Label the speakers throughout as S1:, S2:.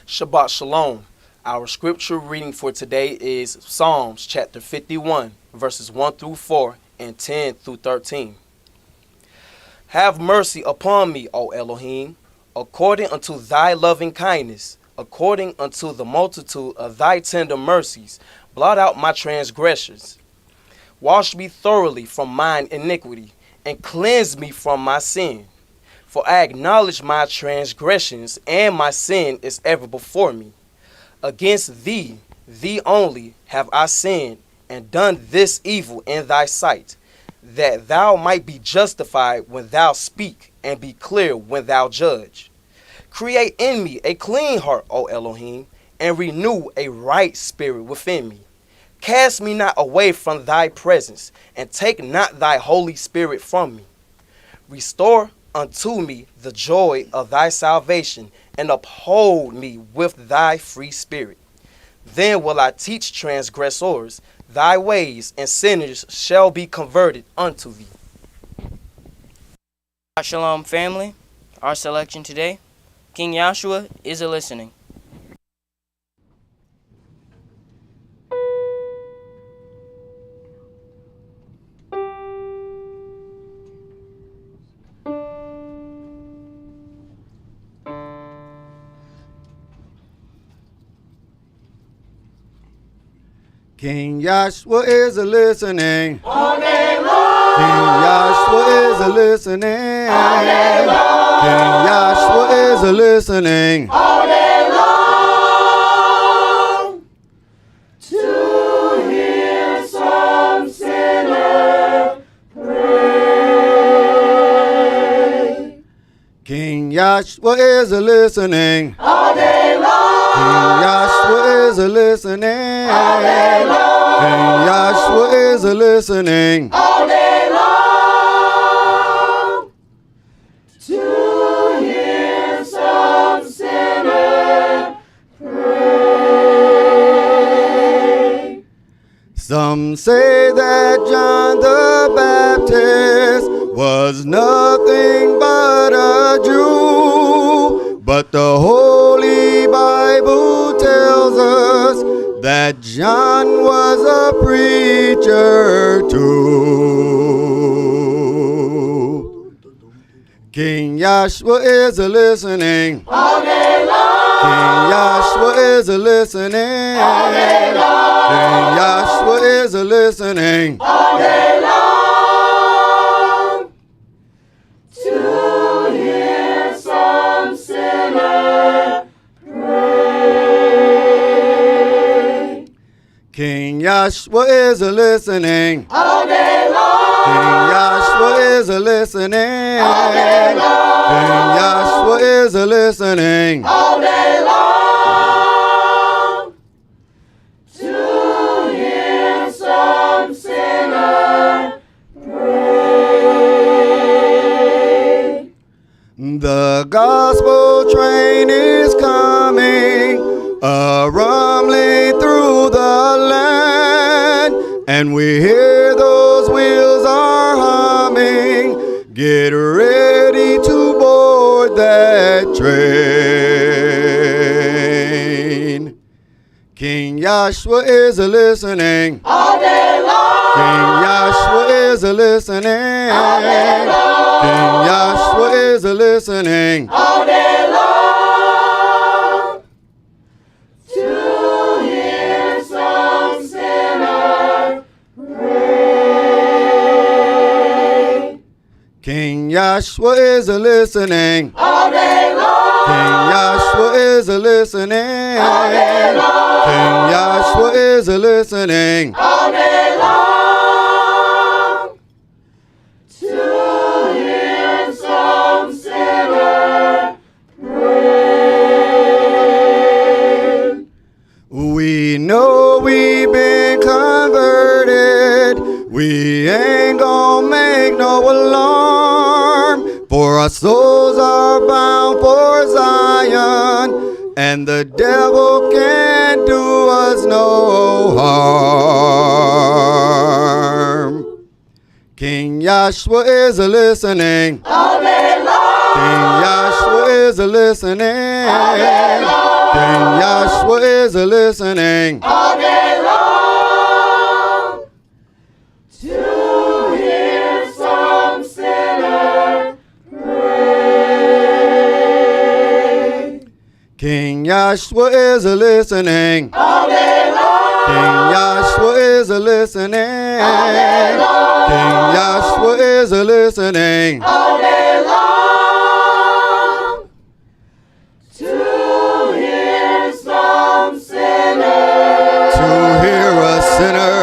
S1: Shabbat Shalom. Our scripture reading for today is Psalms chapter 51, verses 1 through 4 and 10 through 13. Have mercy upon me, O Elohim, according unto thy loving kindness, according unto the multitude of thy tender mercies. Blot out my transgressions. Wash me thoroughly from mine iniquity, and cleanse me from my sin. For I acknowledge my transgressions, and my sin is ever before me. Against thee, thee only, have I sinned, and done this evil in thy sight, that thou might be justified when thou speak, and be clear when thou judge. Create in me a clean heart, O Elohim, and renew a right spirit within me. Cast me not away from thy presence, and take not thy Holy Spirit from me. Restore unto me the joy of thy salvation, and uphold me with thy free spirit. Then will I teach transgressors thy ways, and sinners shall be converted unto thee.
S2: Shalom family, our selection today, King Yahshua is a listening.
S3: King Yahshua is a listening.
S4: All day long.
S3: King Yahshua is a listening.
S4: All day long.
S3: King Yahshua is a listening.
S4: All day long. To hear some sinner pray.
S3: King Yahshua is a listening.
S4: All day long.
S3: King Yahshua is a listening.
S4: All day long.
S3: King Yahshua is a listening.
S4: All day long. To hear some sinner pray.
S3: Some say that John the Baptist was nothing but a Jew, but the Holy Bible tells us that John was a preacher too. King Yahshua is a listening.
S4: All day long.
S3: King Yahshua is a listening.
S4: All day long.
S3: King Yahshua is a listening.
S4: All day long. To hear some sinner pray.
S3: King Yahshua is a listening.
S4: All day long.
S3: King Yahshua is a listening.
S4: All day long.
S3: King Yahshua is a listening.
S4: All day long. To hear some sinner pray.
S3: The gospel train is coming, rumbling through the land, and we hear those wheels are humming. Get ready to board that train. King Yahshua is a listening.
S4: All day long.
S3: King Yahshua is a listening.
S4: All day long.
S3: King Yahshua is a listening.
S4: All day long. To hear some sinner pray.
S3: King Yahshua is a listening.
S4: All day long.
S3: King Yahshua is a listening.
S4: All day long.
S3: King Yahshua is a listening.
S4: All day long. To hear some sinner pray.
S3: We know we've been converted. We ain't gonna make no alarm, for our souls are bound for Zion, and the devil can't do us no harm. King Yahshua is a listening.
S4: All day long.
S3: King Yahshua is a listening. King Yahshua is listening.
S4: all day long to hear some sinner pray.
S3: King Yahshua is listening.
S4: All day long,
S3: King Yahshua is listening.
S4: all day long,
S3: King Yahshua is listening.
S4: all day long to hear some sinner.
S3: To hear a sinner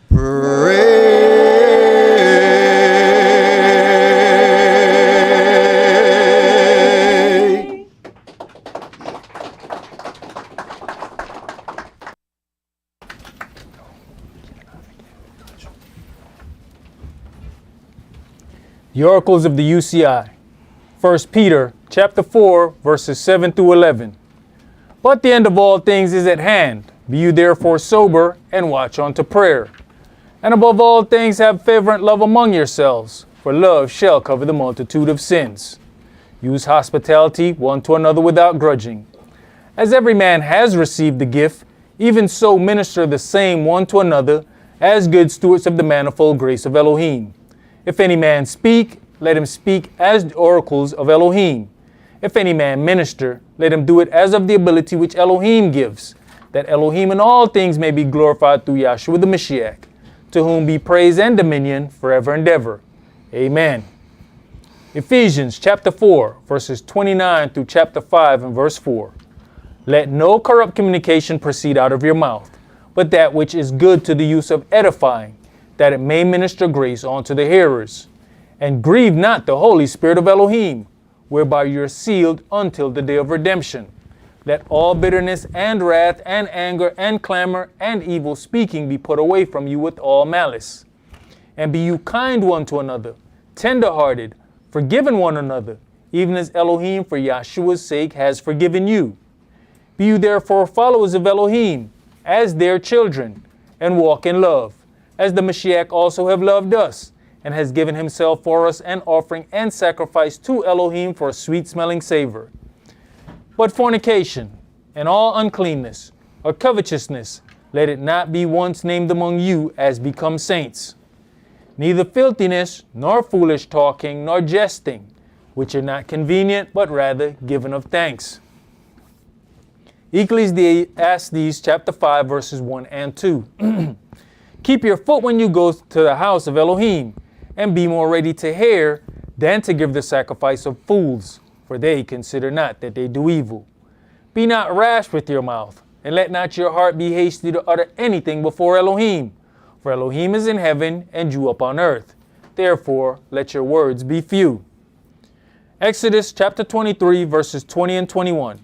S3: pray.
S5: The oracles of the UCI. 1 Peter chapter 4, verses 7 through 11. But the end of all things is at hand. Be you therefore sober, and watch unto prayer. And above all things have fervent love among yourselves, for love shall cover the multitude of sins. Use hospitality one to another without grudging. As every man has received the gift, even so minister the same one to another, as good stewards of the manifold grace of Elohim. If any man speak, let him speak as the oracles of Elohim. If any man minister, let him do it as of the ability which Elohim gives, that Elohim in all things may be glorified through Yahshua the Mashiach, to whom be praise and dominion forever and ever. Amen. Ephesians chapter 4, verses 29 through chapter 5 and verse 4. Let no corrupt communication proceed out of your mouth, but that which is good to the use of edifying, that it may minister grace unto the hearers. And grieve not the Holy Spirit of Elohim, whereby you are sealed until the day of redemption. Let all bitterness and wrath and anger and clamor and evil speaking be put away from you with all malice. And be you kind one to another, tender-hearted, forgiving one another, even as Elohim for Yahshua's sake has forgiven you. Be you therefore followers of Elohim, as their children, and walk in love, as the Mashiach also have loved us, and has given himself for us an offering and sacrifice to Elohim for a sweet-smelling savor. But fornication, and all uncleanness, or covetousness, let it not be once named among you as become saints. Neither filthiness, nor foolish talking, nor jesting, which are not convenient, but rather given of thanks. Ecclesiastes chapter 5, verses 1 and 2. Keep your foot when you go to the house of Elohim, and be more ready to hear than to give the sacrifice of fools, for they consider not that they do evil. Be not rash with your mouth, and let not your heart be hasty to utter anything before Elohim, for Elohim is in heaven, and you upon earth. Therefore, let your words be few. Exodus chapter 23, verses 20 and 21.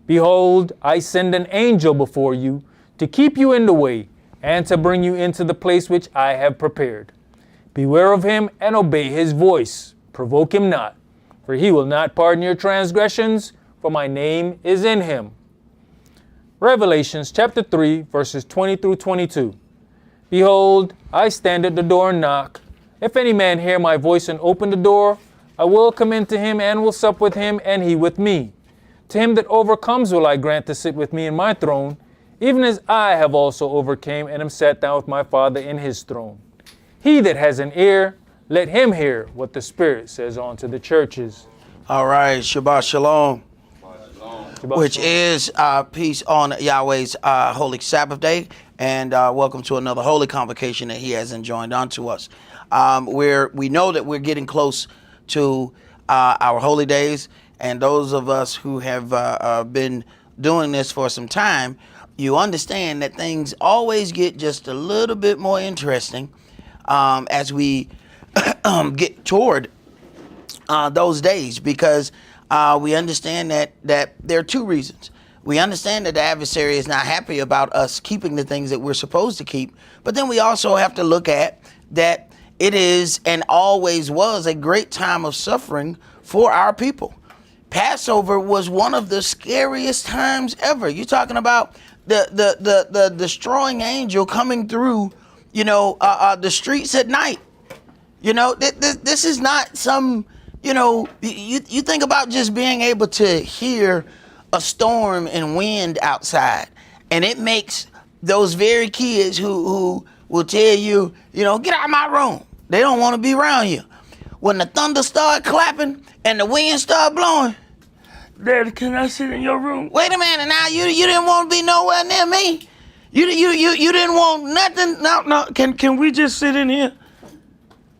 S5: Behold, I send an angel before you to keep you in the way, and to bring you into the place which I have prepared. Beware of him and obey his voice. Provoke him not, for he will not pardon your transgressions, for my name is in him. Revelations chapter 3, verses 20 through 22. Behold, I stand at the door and knock. If any man hear my voice and open the door, I will come into him and will sup with him, and he with me. To him that overcomes will I grant to sit with me in my throne, even as I have also overcame and am sat down with my Father in his throne. He that has an ear, let him hear what the Spirit says unto the churches.
S6: All right, Shabbat Shalom,
S5: Shabbat
S6: which
S5: shalom.
S6: is peace on Yahweh's Holy Sabbath Day, and welcome to another holy convocation that He has enjoined unto us. We know that we're getting close to our holy days, and those of us who have been doing this for some time, you understand that things always get just a little bit more interesting as we get toward those days, because we understand that there are two reasons. We understand that the adversary is not happy about us keeping the things that we're supposed to keep, but then we also have to look at that it is and always was a great time of suffering for our people. Passover was one of the scariest times ever. You're talking about the destroying angel coming through, the streets at night. This is not some You know, you think about just being able to hear a storm and wind outside, and it makes those very kids who will tell you, you know, get out of my room. They don't want to be around you. When the thunder start clapping and the wind start blowing, Daddy, can I sit in your room? Wait a minute now, you didn't want to be nowhere near me. You didn't want nothing. No, can we just sit in here?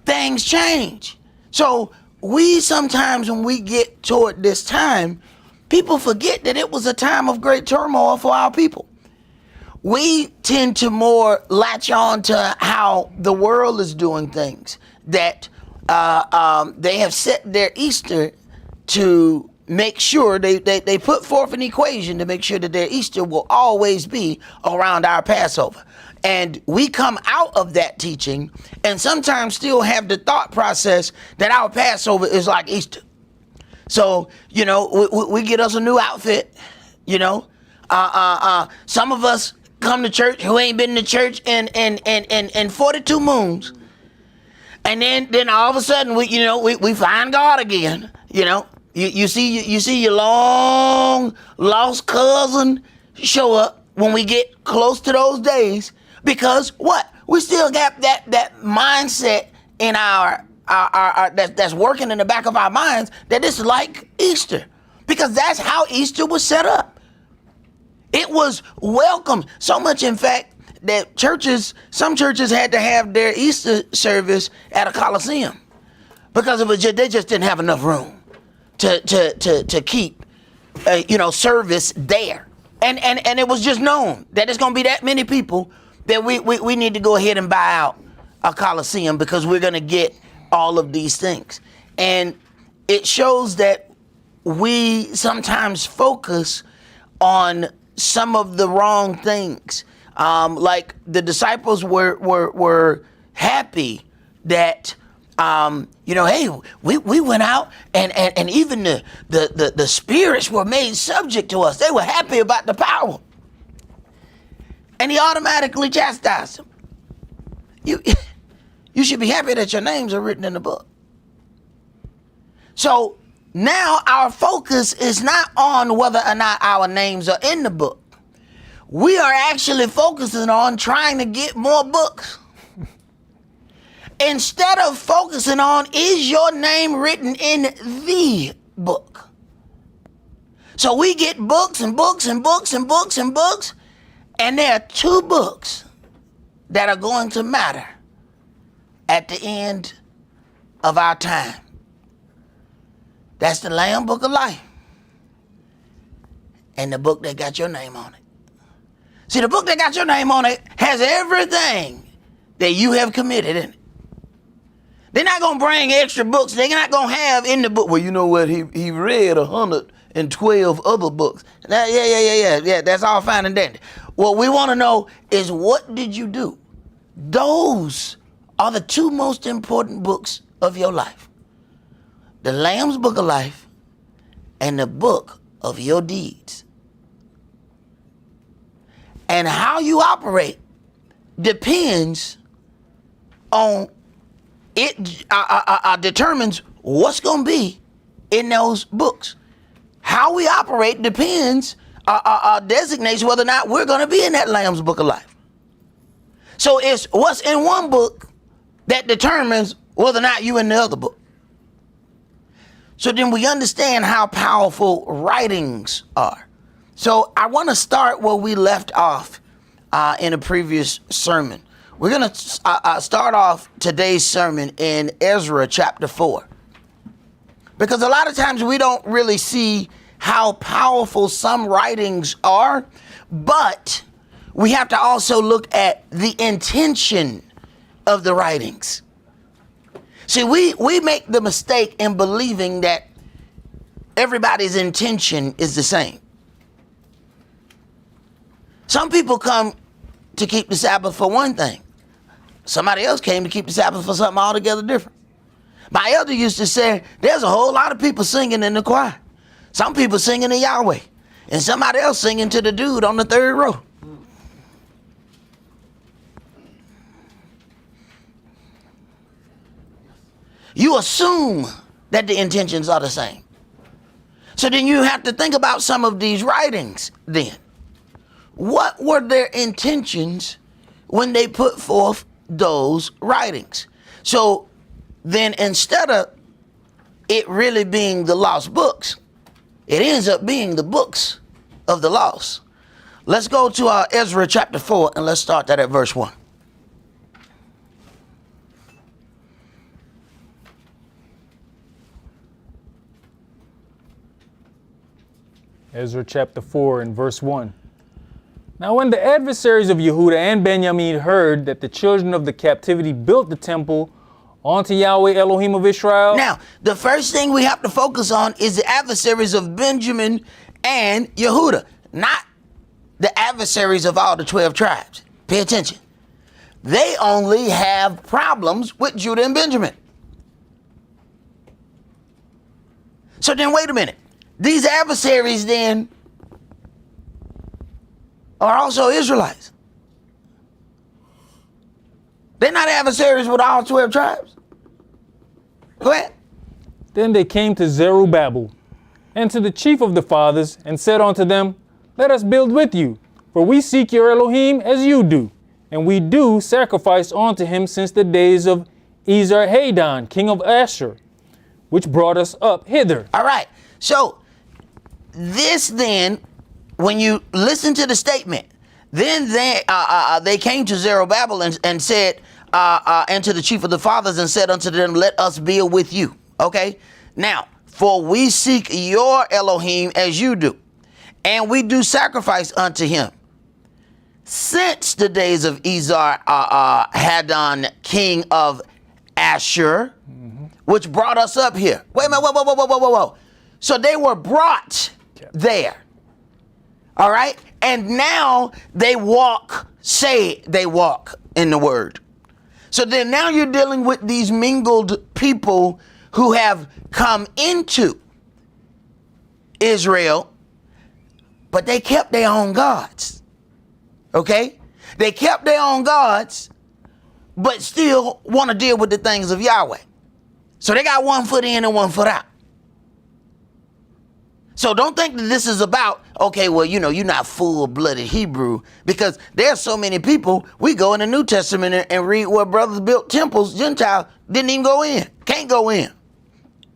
S6: Things change. So we sometimes, when we get toward this time, people forget that it was a time of great turmoil for our people. We tend to more latch on to how the world is doing things, that they have set their Easter to make sure they put forth an equation to make sure that their Easter will always be around our Passover. And we come out of that teaching and sometimes still have the thought process that our Passover is like Easter. So, you know, we get us a new outfit, you know. Some of us come to church who ain't been to church in 42 moons. And then all of a sudden we find God again, you know. You see your long lost cousin show up when we get close to those days, because what? We still got that mindset in our that's working in the back of our minds that it's like Easter, because that's how Easter was set up. It was welcome so much, in fact, that some churches had to have their Easter service at a Coliseum, because they just didn't have enough room to keep service there, and it was just known that it's going to be that many people that we need to go ahead and buy out a Coliseum, because we're going to get all of these things. And it shows that we sometimes focus on some of the wrong things. Like the disciples were happy that hey, we went out and even the spirits were made subject to us. They were happy about the power. And he automatically chastised them. You should be happy that your names are written in the book. So now our focus is not on whether or not our names are in the book. We are actually focusing on trying to get more books. Instead of focusing on, is your name written in the book? So we get books and books and books and books and books, and there are two books that are going to matter at the end of our time. That's the Lamb Book of Life and the book that got your name on it. See, the book that got your name on it has everything that you have committed in it. They're not going to bring extra books. They're not going to have in the book, well, you know what, he read 112 other books. Yeah, that's all fine and dandy. What we want to know is, what did you do? Those are the two most important books of your life. The Lamb's Book of Life and the book of your deeds. And how you operate depends on it, determines what's going to be in those books. How we operate depends, designates whether or not we're going to be in that Lamb's Book of Life. So it's what's in one book that determines whether or not you're in the other book. So then we understand how powerful writings are. So I want to start where we left off in a previous sermon. We're going to start off today's sermon in Ezra chapter 4. Because a lot of times we don't really see how powerful some writings are, but we have to also look at the intention of the writings. See, we make the mistake in believing that everybody's intention is the same. Some people come to keep the Sabbath for one thing. Somebody else came to keep the Sabbath for something altogether different. My elder used to say, there's a whole lot of people singing in the choir. Some people singing to Yahweh, and somebody else singing to the dude on the third row. You assume that the intentions are the same. So then you have to think about some of these writings then. What were their intentions when they put forth those writings? So then instead of it really being the lost books, it ends up being the books of the lost. Let's go to Ezra chapter 4 and let's start that at verse 1.
S5: Ezra chapter 4 and verse 1. Now when the adversaries of Yehuda and Benjamin heard that the children of the captivity built the temple unto Yahweh Elohim of Israel.
S6: Now, the first thing we have to focus on is the adversaries of Benjamin and Yehuda, not the adversaries of all the 12 tribes. Pay attention. They only have problems with Judah and Benjamin. So then wait a minute. These adversaries then are also Israelites. They're not adversaries with all 12 tribes. Go ahead.
S5: Then they came to Zerubbabel and to the chief of the fathers and said unto them, Let us build with you, for we seek your Elohim as you do, and we do sacrifice unto him since the days of Esarhaddon, king of Ashur, which brought us up hither.
S6: All right. So this then, when you listen to the statement, then they came to Zerubbabel and said, and to the chief of the fathers and said unto them, Let us build with you. Okay. Now, for we seek your Elohim as you do, and we do sacrifice unto him since the days of Esarhaddon, king of Ashur, which brought us up here. Wait a minute, whoa. So they were brought there. All right. And now they walk in the word. So then now you're dealing with these mingled people who have come into Israel, but they kept their own gods. Okay? They kept their own gods, but still want to deal with the things of Yahweh. So they got one foot in and one foot out. So don't think that this is about, okay, well, you're not full-blooded Hebrew, because there's so many people. We go in the New Testament and read where brothers built temples. Gentiles didn't even go in, can't go in.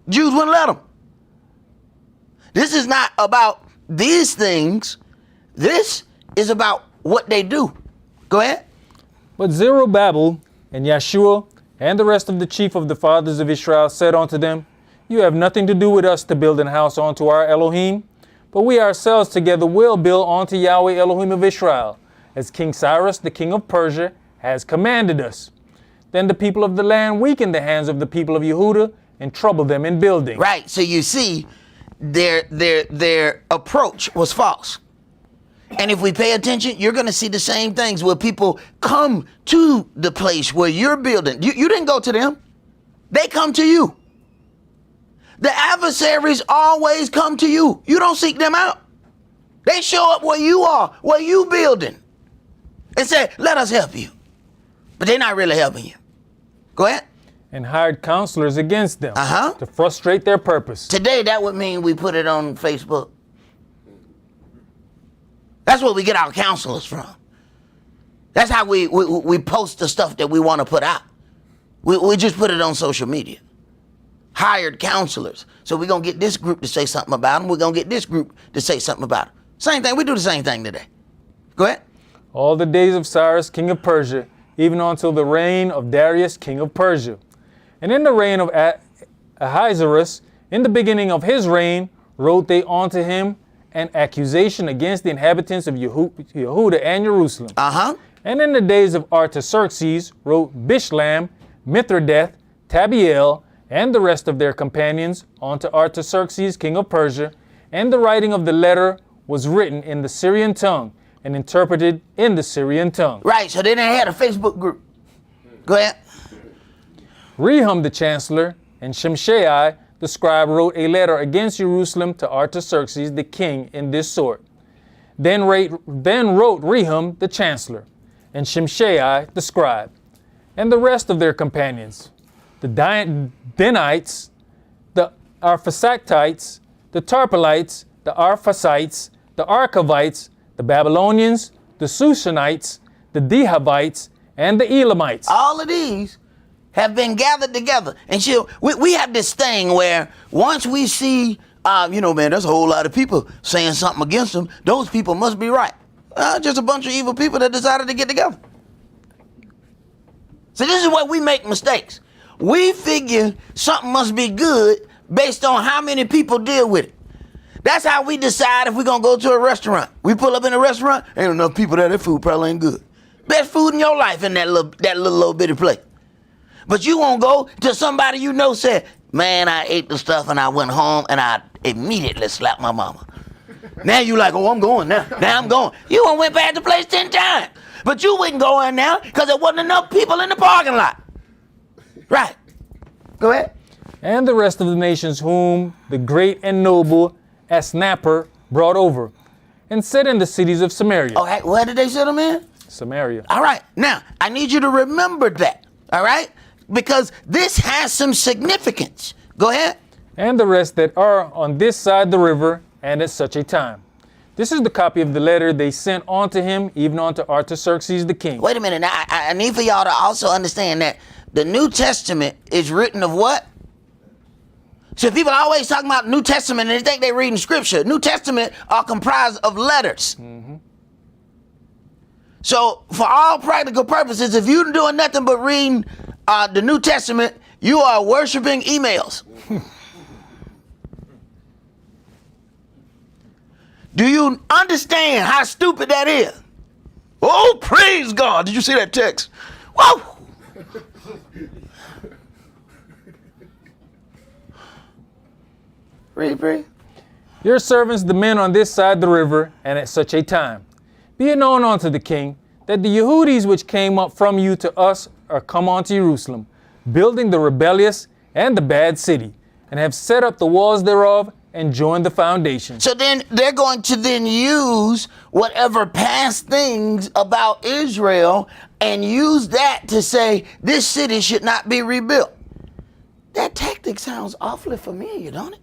S6: Jews wouldn't let them. This is not about these things. This is about what they do. Go ahead.
S5: But Zerubbabel and Yeshua and the rest of the chief of the fathers of Israel said unto them, You have nothing to do with us to build an house unto our Elohim, but we ourselves together will build unto Yahweh Elohim of Israel, as King Cyrus, the king of Persia, has commanded us. Then the people of the land weakened the hands of the people of Yehuda and troubled them in building.
S6: Right. So you see, their approach was false. And if we pay attention, you're going to see the same things where people come to the place where you're building. You didn't go to them. They come to you. The adversaries always come to you. You don't seek them out. They show up where you are, where you building, and say, let us help you. But they're not really helping you. Go ahead.
S5: And hired counselors against them to frustrate their purpose.
S6: Today, that would mean we put it on Facebook. That's where we get our counselors from. That's how we post the stuff that we want to put out. We just put it on social media. Hired counselors. So we're going to get this group to say something about them. We're going to get this group to say something about them. Same thing. We do the same thing today. Go ahead.
S5: All the days of Cyrus, king of Persia, even until the reign of Darius, king of Persia. And in the reign of Ahasuerus, in the beginning of his reign, wrote they unto him an accusation against the inhabitants of Yehuda and Jerusalem. And in the days of Artaxerxes wrote Bishlam, Mithridath, Tabiel, and the rest of their companions unto Artaxerxes, king of Persia, and the writing of the letter was written in the Syrian tongue and interpreted in the Syrian tongue.
S6: Right, so then they had a Facebook group. Go ahead.
S5: Rehum the chancellor and Shimshai the scribe wrote a letter against Jerusalem to Artaxerxes the king in this sort. Then wrote Rehum the chancellor and Shimshai the scribe and the rest of their companions, the Danites, the Arphaxadites, the Tarpelites, the Arphaxites, the Archavites, the Babylonians, the Sushanites, the Dehavites, and the Elamites.
S6: All of these have been gathered together. And we have this thing where once we see, man, there's a whole lot of people saying something against them, those people must be right. Just a bunch of evil people that decided to get together. So this is where we make mistakes. We figure something must be good based on how many people deal with it. That's how we decide if we're going to go to a restaurant. We pull up in a restaurant, ain't enough people there, that food probably ain't good. Best food in your life in that little bitty plate. But you won't go to somebody you know said, man, I ate the stuff and I went home and I immediately slapped my mama. Now you like, oh, I'm going now. Now I'm going. You went past the place 10 times. But you wouldn't go in now because there wasn't enough people in the parking lot. Right. Go ahead.
S5: And the rest of the nations whom the great and noble Asnapper brought over, and set in the cities of Samaria.
S6: Oh, hey, where did they set them in?
S5: Samaria.
S6: All right. Now, I need you to remember that. All right? Because this has some significance. Go ahead.
S5: And the rest that are on this side the river, and at such a time. This is the copy of the letter they sent on to him, even unto Artaxerxes the king.
S6: Wait a minute. Now, I need for y'all to also understand that the New Testament is written of what? So people are always talking about New Testament and they think they're reading scripture. New Testament are comprised of letters. Mm-hmm. So for all practical purposes, if you're doing nothing but reading the New Testament, you are worshiping emails. Do you understand how stupid that is? Oh, praise God. Did you see that text? Whoa. Read.
S5: Your servants, the men on this side the river, and at such a time. Be it known unto the king, that the Yehudis which came up from you to us are come unto Jerusalem, building the rebellious and the bad city, and have set up the walls thereof, and joined the foundation.
S6: So then they're going to then use whatever past things about Israel and use that to say this city should not be rebuilt. That tactic sounds awfully familiar, don't it?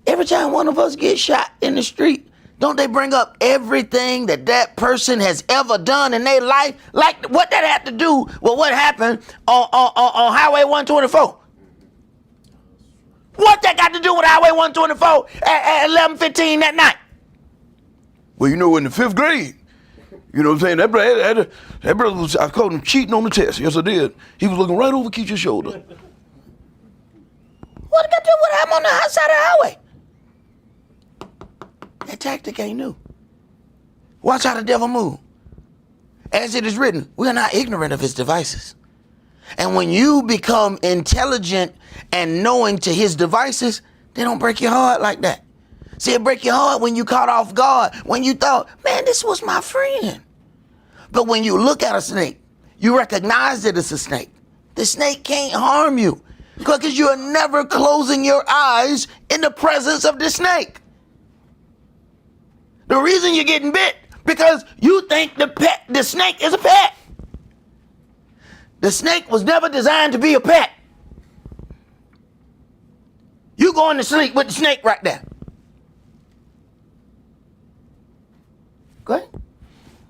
S6: Every time one of us gets shot in the street, don't they bring up everything that person has ever done in their life? Like what that had to do with what happened on Highway 124? What that got to do with Highway 124 at 11:15 that night? Well, in the 5th grade, you know what I'm saying? That brother was, I called him cheating on the test. Yes, I did. He was looking right over Keisha's shoulder. What got to do with him on the outside of the highway? That tactic ain't new. Watch how the devil move. As it is written, we are not ignorant of his devices. And when you become intelligent and knowing to his devices, they don't break your heart like that. See, it break your heart when you caught off guard, when you thought, man, this was my friend. But when you look at a snake, you recognize that it's a snake. The snake can't harm you because you are never closing your eyes in the presence of the snake. The reason you're getting bit because you think the snake is a pet. The snake was never designed to be a pet. You going to sleep with the snake right there. Go ahead.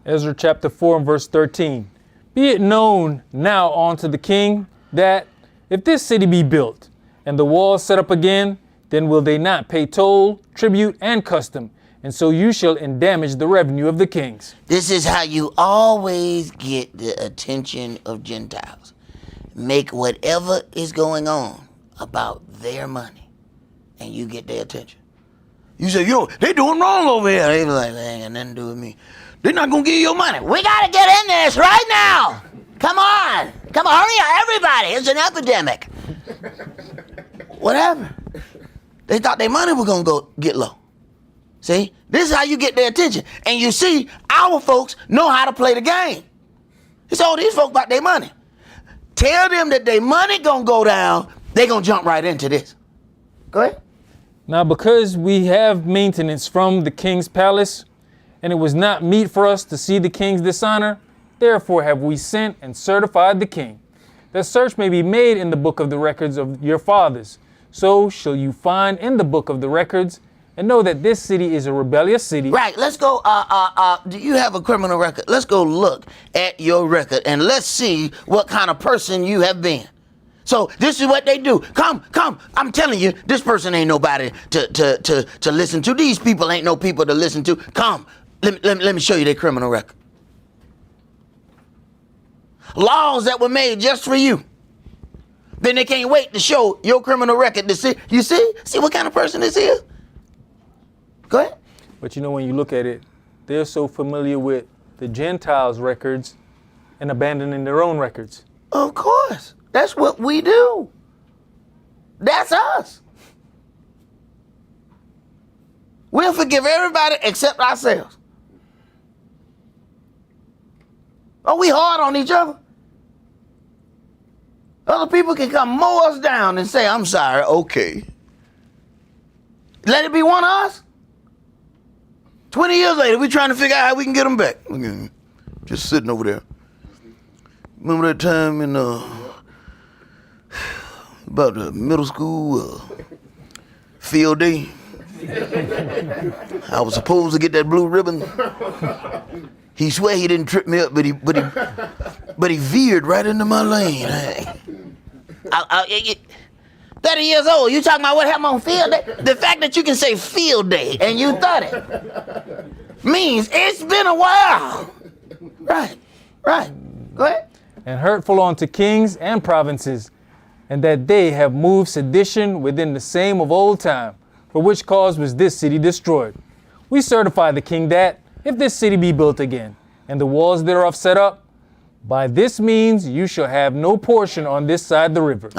S5: Ezra chapter 4 and verse 13. Be it known now unto the king that if this city be built and the walls set up again, then will they not pay toll, tribute, and custom, and so you shall endamage the revenue of the kings.
S6: This is how you always get the attention of Gentiles. Make whatever is going on about their money, and you get their attention. You say, they doing wrong over here. They be like, they ain't got nothing to do with me. They're not going to give you your money. We got to get in this right now. Come on, hurry up, everybody. It's an epidemic. Whatever. They thought their money was going to get low. See, this is how you get their attention. And you see, our folks know how to play the game. It's all these folks about their money. Tell them that their money going to go down, they going to jump right into this. Go ahead.
S5: Now, because we have maintenance from the king's palace, and it was not meet for us to see the king's dishonor, therefore have we sent and certified the king, that search may be made in the book of the records of your fathers, so shall you find in the book of the records, and know that this city is a rebellious city.
S6: Right, let's go, do you have a criminal record? Let's go look at your record and let's see what kind of person you have been. So this is what they do. Come, I'm telling you, this person ain't nobody to listen to. These people ain't no people to listen to. Come, let me show you their criminal record. Laws that were made just for you. Then they can't wait to show your criminal record to see. You see what kind of person this is? Go ahead.
S5: But you know, when you look at it, they're so familiar with the Gentiles' records and abandoning their own records.
S6: Of course. That's what we do. That's us. We'll forgive everybody except ourselves. Are we hard on each other? Other people can come mow us down and say, I'm sorry, okay. Let it be one of us. 20 years later, we're trying to figure out how we can get them back. Okay. Just sitting over there. Remember that time in about the middle school field day? I was supposed to get that blue ribbon. He swear he didn't trip me up, but he veered right into my lane. 30 years old, you talking about what happened on field day? The fact that you can say field day and you thought it means it's been a while. Right. Go ahead.
S5: And hurtful unto kings and provinces, and that they have moved sedition within the same of old time, for which cause was this city destroyed. We certify the king that, if this city be built again, and the walls thereof set up, by this means you shall have no portion on this side the river.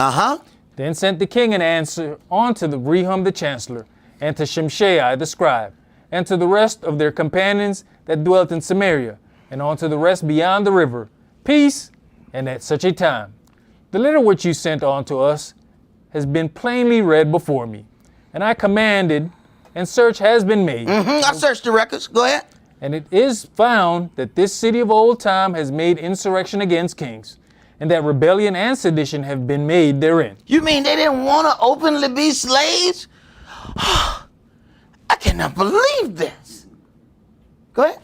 S5: Then sent the king an answer unto the Rehum the chancellor, and to Shimshai the scribe, and to the rest of their companions that dwelt in Samaria, and unto the rest beyond the river, peace, and at such a time. The letter which you sent unto us has been plainly read before me, and I commanded, and search has been made.
S6: I searched the records. Go ahead.
S5: And it is found that this city of old time has made insurrection against kings, and that rebellion and sedition have been made therein.
S6: You mean they didn't want to openly be slaves? I cannot believe this. Go ahead.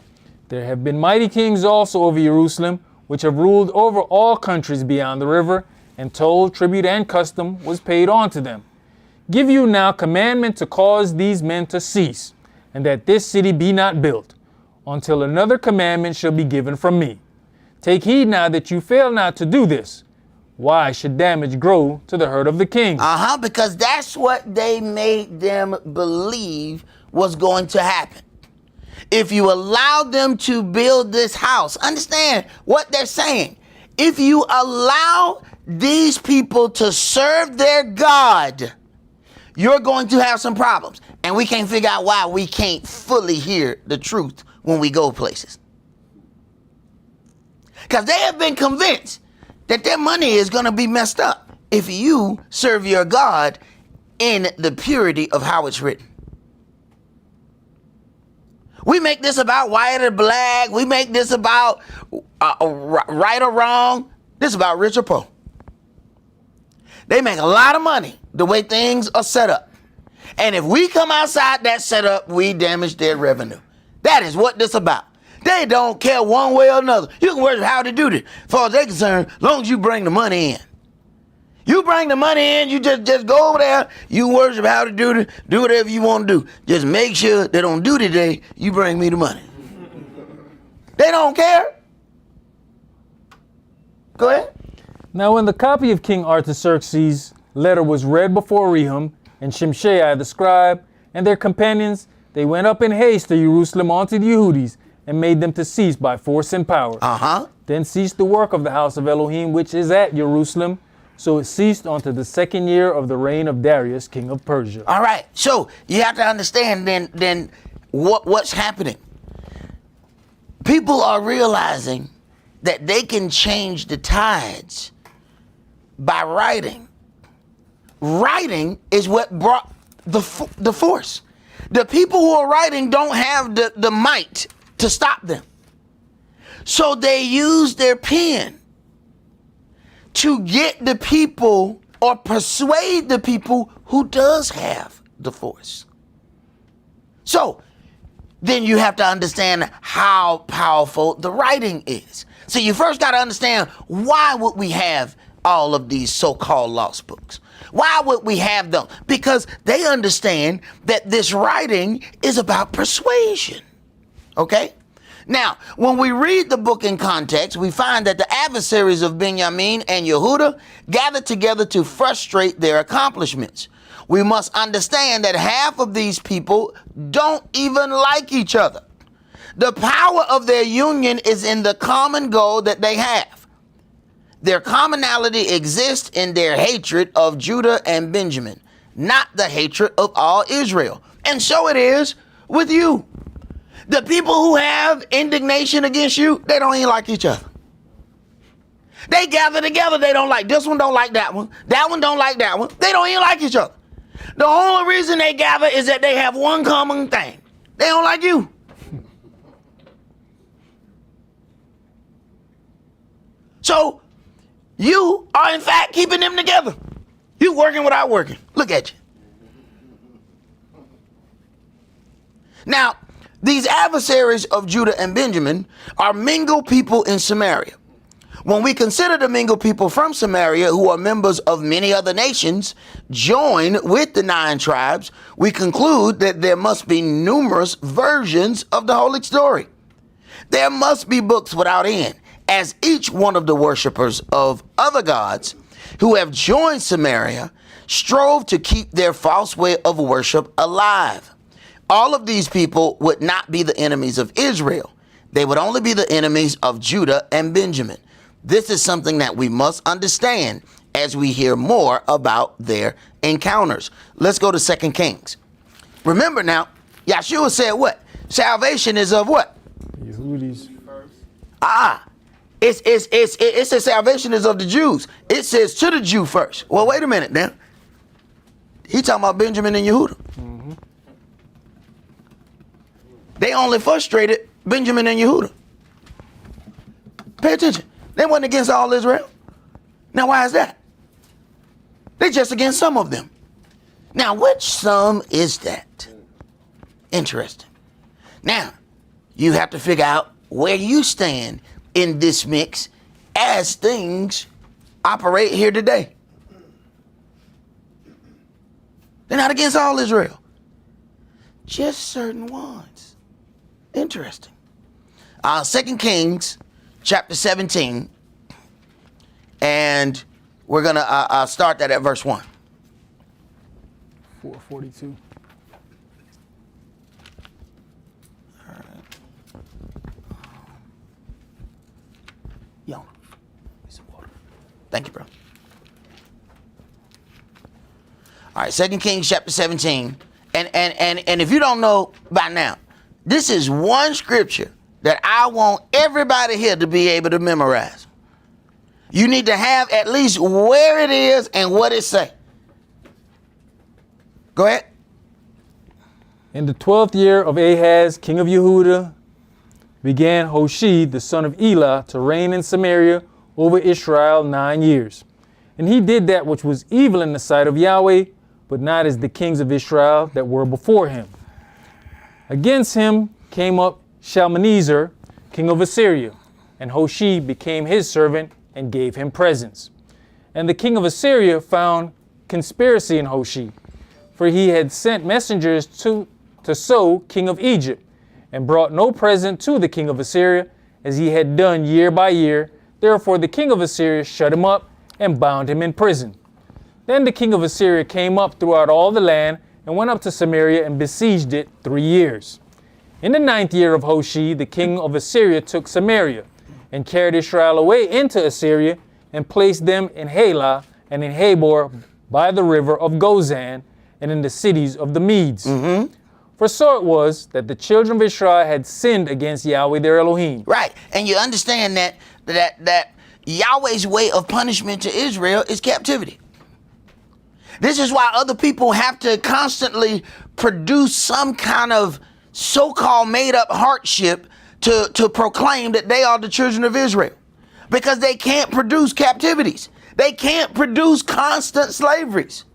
S5: There have been mighty kings also over Jerusalem, which have ruled over all countries beyond the river, and toll, tribute, and custom was paid unto them. Give you now commandment to cause these men to cease, and that this city be not built, until another commandment shall be given from me. Take heed now that you fail not to do this. Why should damage grow to the hurt of the king?
S6: Because that's what they made them believe was going to happen. If you allow them to build this house, understand what they're saying. If you allow these people to serve their God, you're going to have some problems. And we can't figure out why we can't fully hear the truth when we go places. Because they have been convinced that their money is going to be messed up if you serve your God in the purity of how it's written. We make this about white or black. We make this about right or wrong. This is about rich or poor. They make a lot of money the way things are set up. And if we come outside that setup, we damage their revenue. That is what this is about. They don't care one way or another. You can worship how to do this. As far as they're concerned, as long as you bring the money in. You bring the money in, you just go over there, you worship how to do it, do whatever you want to do. Just make sure they don't do today, you bring me the money. They don't care. Go ahead.
S5: Now when the copy of King Artaxerxes' letter was read before Rehum and Shimshai the scribe and their companions, they went up in haste to Jerusalem unto the Yehudis and made them to cease by force and power. Then ceased the work of the house of Elohim which is at Jerusalem. So it ceased unto the 2nd year of the reign of Darius, king of Persia.
S6: All right. So you have to understand then what's happening. People are realizing that they can change the tides by writing. Writing is what brought the force. The people who are writing don't have the might to stop them. So they use their pen to get the people or persuade the people who does have the force. So then you have to understand how powerful the writing is. So you first got to understand, why would we have all of these so-called lost books? Why would we have them? Because they understand that this writing is about persuasion. Okay? Now, when we read the book in context, we find that the adversaries of Benjamin and Yehuda gathered together to frustrate their accomplishments. We must understand that half of these people don't even like each other. The power of their union is in the common goal that they have. Their commonality exists in their hatred of Judah and Benjamin, not the hatred of all Israel. And so it is with you. The people who have indignation against you, they don't even like each other. They gather together, they don't like this one, don't like that one. That one don't like that one. They don't even like each other. The only reason they gather is that they have one common thing. They don't like you. So you are in fact keeping them together. You working without working. Look at you. Now, these adversaries of Judah and Benjamin are mingled people in Samaria. When we consider the mingled people from Samaria, who are members of many other nations, join with the 9 tribes, we conclude that there must be numerous versions of the holy story. There must be books without end, as each one of the worshipers of other gods who have joined Samaria strove to keep their false way of worship alive. All of these people would not be the enemies of Israel. They would only be the enemies of Judah and Benjamin. This is something that we must understand as we hear more about their encounters. Let's go to 2 Kings. Remember now, Yeshua said what? Salvation is of what?
S5: Yehudis.
S6: It says salvation is of the Jews. It says to the Jew first. Well, wait a minute now. He talking about Benjamin and Yehuda.
S5: Mm-hmm.
S6: They only frustrated Benjamin and Yehuda. Pay attention. They wasn't against all Israel. Now, why is that? They just against some of them. Now, which some is that? Interesting. Now, you have to figure out where you stand in this mix as things operate here today. They're not against all Israel. Just certain ones. Interesting. 2 Kings chapter 17, and we're going to start that at verse 1.
S5: 442.
S6: All right. Yo, some water. Thank you, bro. All right, 2 Kings chapter 17. And if you don't know by now, this is one scripture that I want everybody here to be able to memorize. You need to have at least where it is and what it say. Go ahead.
S5: In the 12th year of Ahaz, king of Yehuda, began Hoshea, the son of Elah, to reign in Samaria over Israel 9 years. And he did that which was evil in the sight of Yahweh, but not as the kings of Israel that were before him. Against him came up Shalmaneser, king of Assyria, and Hoshea became his servant and gave him presents. And the king of Assyria found conspiracy in Hoshea, for he had sent messengers to So, king of Egypt, and brought no present to the king of Assyria, as he had done year by year. Therefore the king of Assyria shut him up and bound him in prison. Then the king of Assyria came up throughout all the land and went up to Samaria and besieged it 3 years. In the 9th year of Hoshea, the king of Assyria took Samaria and carried Israel away into Assyria and placed them in Halah and in Habor by the river of Gozan and in the cities of the Medes.
S6: Mm-hmm.
S5: For so it was that the children of Israel had sinned against Yahweh their Elohim.
S6: Right. And you understand that Yahweh's way of punishment to Israel is captivity. This is why other people have to constantly produce some kind of so-called made-up hardship to proclaim that they are the children of Israel. Because they can't produce captivities. They can't produce constant slaveries.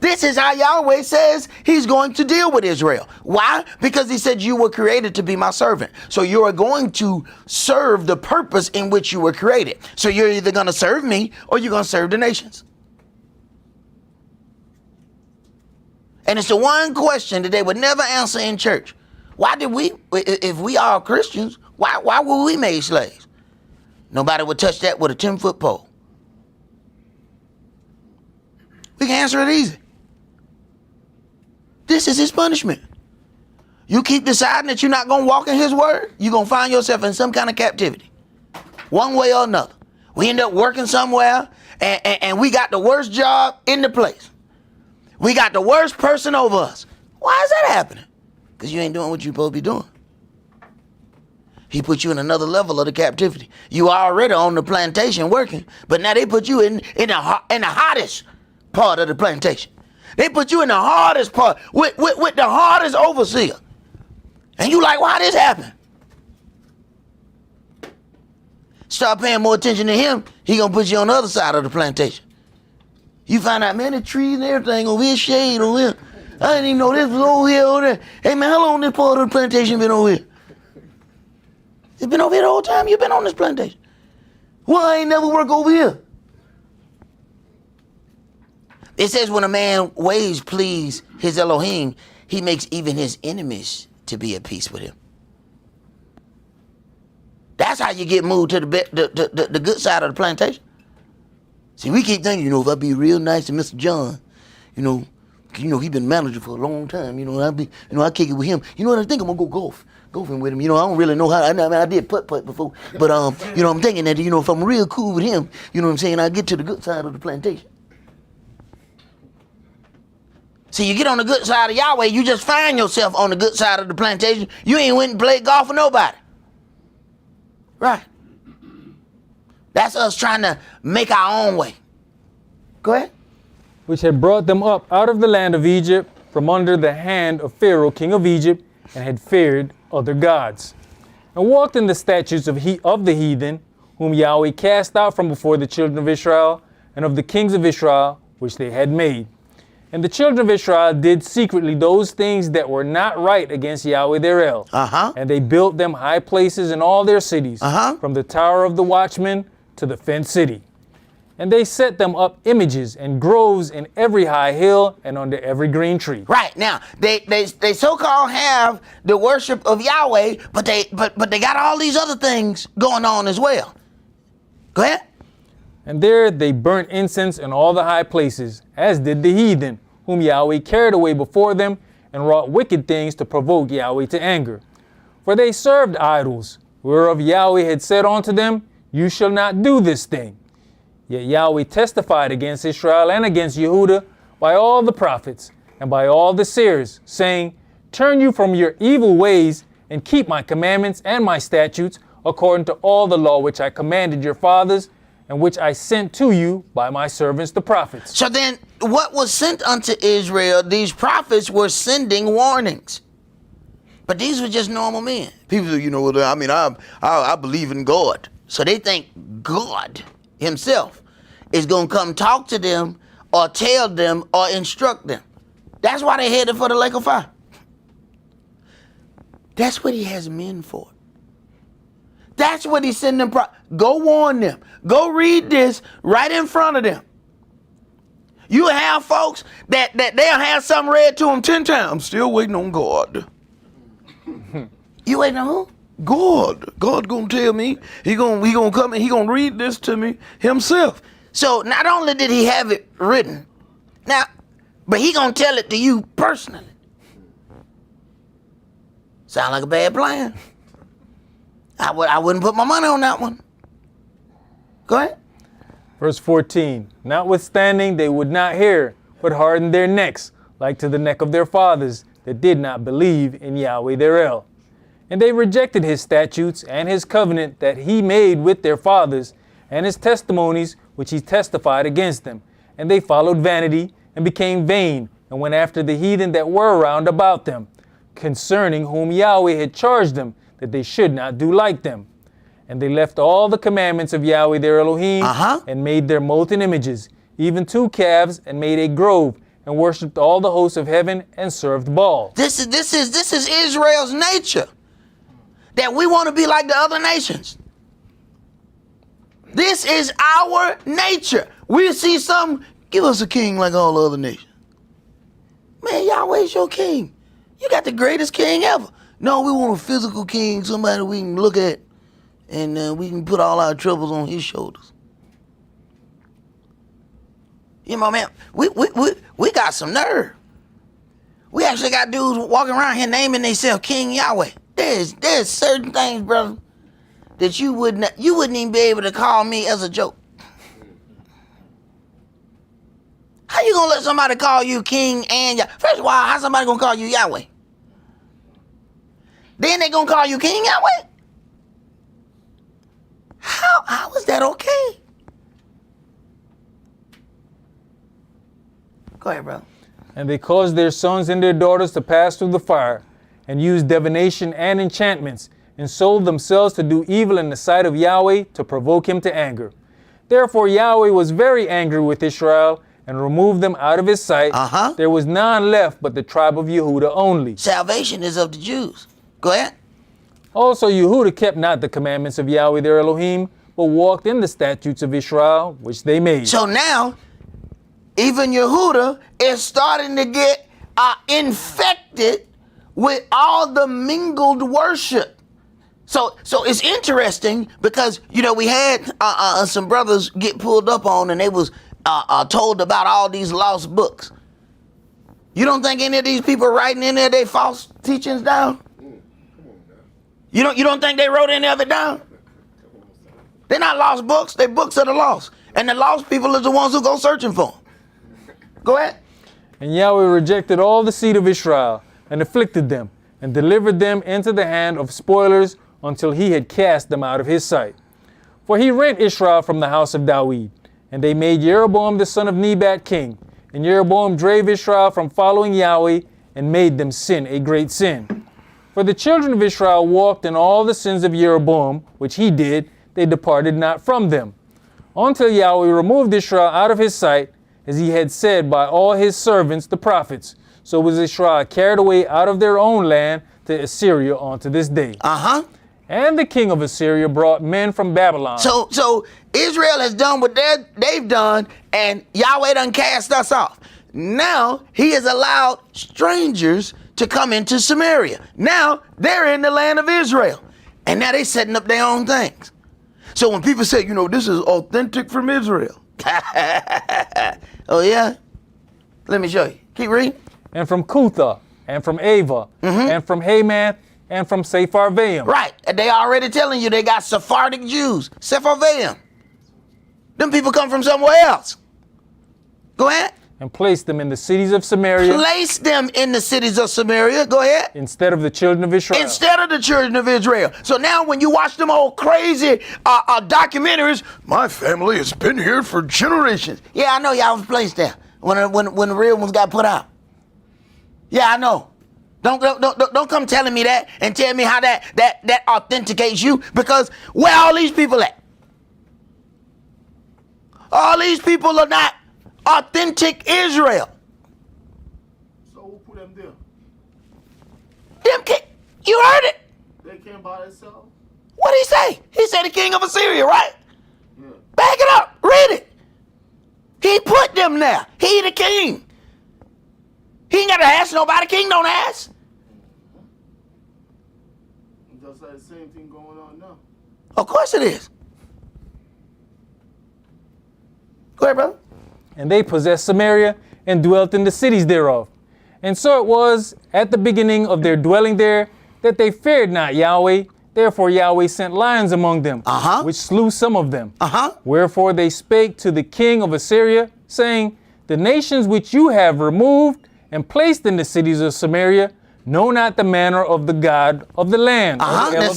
S6: This is how Yahweh says he's going to deal with Israel. Why? Because he said you were created to be my servant. So you are going to serve the purpose in which you were created. So you're either going to serve me or you're going to serve the nations. And it's the one question that they would never answer in church. Why did we, if we are Christians, why were we made slaves? Nobody would touch that with a 10-foot pole. We can answer it easy. This is his punishment. You keep deciding that you're not going to walk in his word, you're going to find yourself in some kind of captivity. One way or another. We end up working somewhere and we got the worst job in the place. We got the worst person over us. Why is that happening? Because you ain't doing what you're supposed to be doing. He put you in another level of the captivity. You are already on the plantation working, but now they put you in the hottest part of the plantation. They put you in the hardest part with the hardest overseer. And you like, why this happened? Start paying more attention to him, he gonna put you on the other side of the plantation. You find out, man, the trees and everything over here, shade over here. I didn't even know this was over here, over there. Hey man, how long this part of the plantation been over here? It's been over here the whole time you've been on this plantation. Well, I ain't never work over here. It says when a man ways please his Elohim, he makes even his enemies to be at peace with him. That's how you get moved to the good side of the plantation. See, we keep thinking, if I be real nice to Mr. John, he been manager for a long time. I kick it with him. You know what I think? I'm gonna go golfing with him. I don't really know how. I did putt before, but I'm thinking that if I'm real cool with him, I get to the good side of the plantation. See, you get on the good side of Yahweh, you just find yourself on the good side of the plantation. You ain't went and played golf with nobody. Right. That's us trying to make our own way. Go ahead.
S5: Which had brought them up out of the land of Egypt from under the hand of Pharaoh, king of Egypt, and had feared other gods, and walked in the statutes of the heathen, whom Yahweh cast out from before the children of Israel, and of the kings of Israel, which they had made. And the children of Israel did secretly those things that were not right against Yahweh their El. And they built them high places in all their cities, from the tower of the watchman to the fenced city. And they set them up images and groves in every high hill and under every green tree.
S6: Right. Now, they so-called have the worship of Yahweh, but they got all these other things going on as well. Go ahead.
S5: And there they burnt incense in all the high places, as did the heathen, whom Yahweh carried away before them, and wrought wicked things to provoke Yahweh to anger. For they served idols, whereof Yahweh had said unto them, You shall not do this thing. Yet Yahweh testified against Israel and against Yehudah by all the prophets and by all the seers, saying, Turn you from your evil ways, and keep my commandments and my statutes, according to all the law which I commanded your fathers, and which I sent to you by my servants the prophets.
S6: So then, what was sent unto Israel, these prophets were sending warnings. But these were just normal men. People say, I believe in God. So they think God himself is going to come talk to them or tell them or instruct them. That's why they headed for the lake of fire. That's what he has men for. That's what he's sending them. Go warn them. Go read this right in front of them. You have folks that they'll have something read to them 10 times. Still waiting on God. You waiting on who? God. God gonna tell me. He gonna come and he gonna read this to me himself. So not only did he have it written, now, but he gonna tell it to you personally. Sound like a bad plan. I wouldn't put my money on that one. Go ahead.
S5: Verse 14, Notwithstanding they would not hear, but hardened their necks, like to the neck of their fathers, that did not believe in Yahweh their El. And they rejected his statutes and his covenant that he made with their fathers, and his testimonies which he testified against them. And they followed vanity, and became vain, and went after the heathen that were round about them, concerning whom Yahweh had charged them, that they should not do like them. And they left all the commandments of Yahweh their Elohim
S6: Uh-huh.
S5: and made their molten images, even 2 calves, and made a grove, and worshipped all the hosts of heaven and served Baal.
S6: This is Israel's nature. That we want to be like the other nations. This is our nature. We see some, give us a king like all the other nations. Man, Yahweh's your king. You got the greatest king ever. No, we want a physical king, somebody we can look at, and we can put all our troubles on his shoulders. You know, man, we got some nerve. We actually got dudes walking around here naming themselves King Yahweh. There's certain things, brother, that you wouldn't even be able to call me as a joke. How you gonna let somebody call you King and Yahweh? First of all, how somebody gonna call you Yahweh? Then they gonna call you King Yahweh? How is that okay? Go ahead, brother.
S5: And they caused their sons and their daughters to pass through the fire, and used divination and enchantments, and sold themselves to do evil in the sight of Yahweh to provoke him to anger. Therefore Yahweh was very angry with Israel, and removed them out of his sight. There was none left but the tribe of Yehudah only.
S6: Salvation is of the Jews. Go ahead.
S5: Also Yehudah kept not the commandments of Yahweh their Elohim, but walked in the statutes of Israel, which they made.
S6: So now, even Yehudah is starting to get infected with all the mingled worship. So it's interesting because, you know, we had some brothers get pulled up on, and they was told about all these lost books. You don't think any of these people writing in there they false teachings down? You don't think they wrote any of it down? They're not lost books. They're books that are lost. And the lost people are the ones who go searching for them. Go ahead.
S5: And Yahweh rejected all the seed of Israel, and afflicted them, and delivered them into the hand of spoilers, until he had cast them out of his sight. For he rent Israel from the house of David, and they made Jeroboam the son of Nebat king. And Jeroboam drave Israel from following Yahweh, and made them sin a great sin. For the children of Israel walked in all the sins of Jeroboam, which he did, they departed not from them, until Yahweh removed Israel out of his sight, as he had said by all his servants the prophets. So was Israel carried away out of their own land to Assyria unto this day. And the king of Assyria brought men from Babylon.
S6: So Israel has done what they've done, and Yahweh done cast us off. Now he has allowed strangers to come into Samaria. Now they're in the land of Israel, and now they're setting up their own things. So when people say, you know, this is authentic from Israel. Oh yeah? Let me show you. Keep reading.
S5: And from Cutha, and from Ava, and from Hamath, and from Sepharvaim.
S6: Right. And they already telling you they got Sephardic Jews. Sepharvaim. Them people come from somewhere else. Go ahead.
S5: And placed them in the cities of Samaria.
S6: Place them in the cities of Samaria. Go ahead.
S5: Instead of the children of Israel.
S6: Instead of the children of Israel. So now when you watch them old crazy documentaries, my family has been here for generations. Yeah, I know y'all was placed there when the real ones got put out. Yeah, I know. Don't come telling me that and tell me how that authenticates you, because where all these people at? All these people are not authentic Israel.
S7: So who put them there?
S6: You heard it.
S7: They came by themselves?
S6: What did he say? He said the king of Assyria, right?
S7: Yeah.
S6: Back it up. Read it. He put them there. He the king. He ain't got to ask nobody. King don't ask.
S7: Just like the same thing going on now.
S6: Of course it is. Go ahead, brother.
S5: And they possessed Samaria, and dwelt in the cities thereof. And so it was at the beginning of their dwelling there, that they feared not Yahweh. Therefore Yahweh sent lions among them, which slew some of them. Wherefore they spake to the king of Assyria, saying, the nations which you have removed and placed in the cities of Samaria know not the manner of the God of the land.
S6: And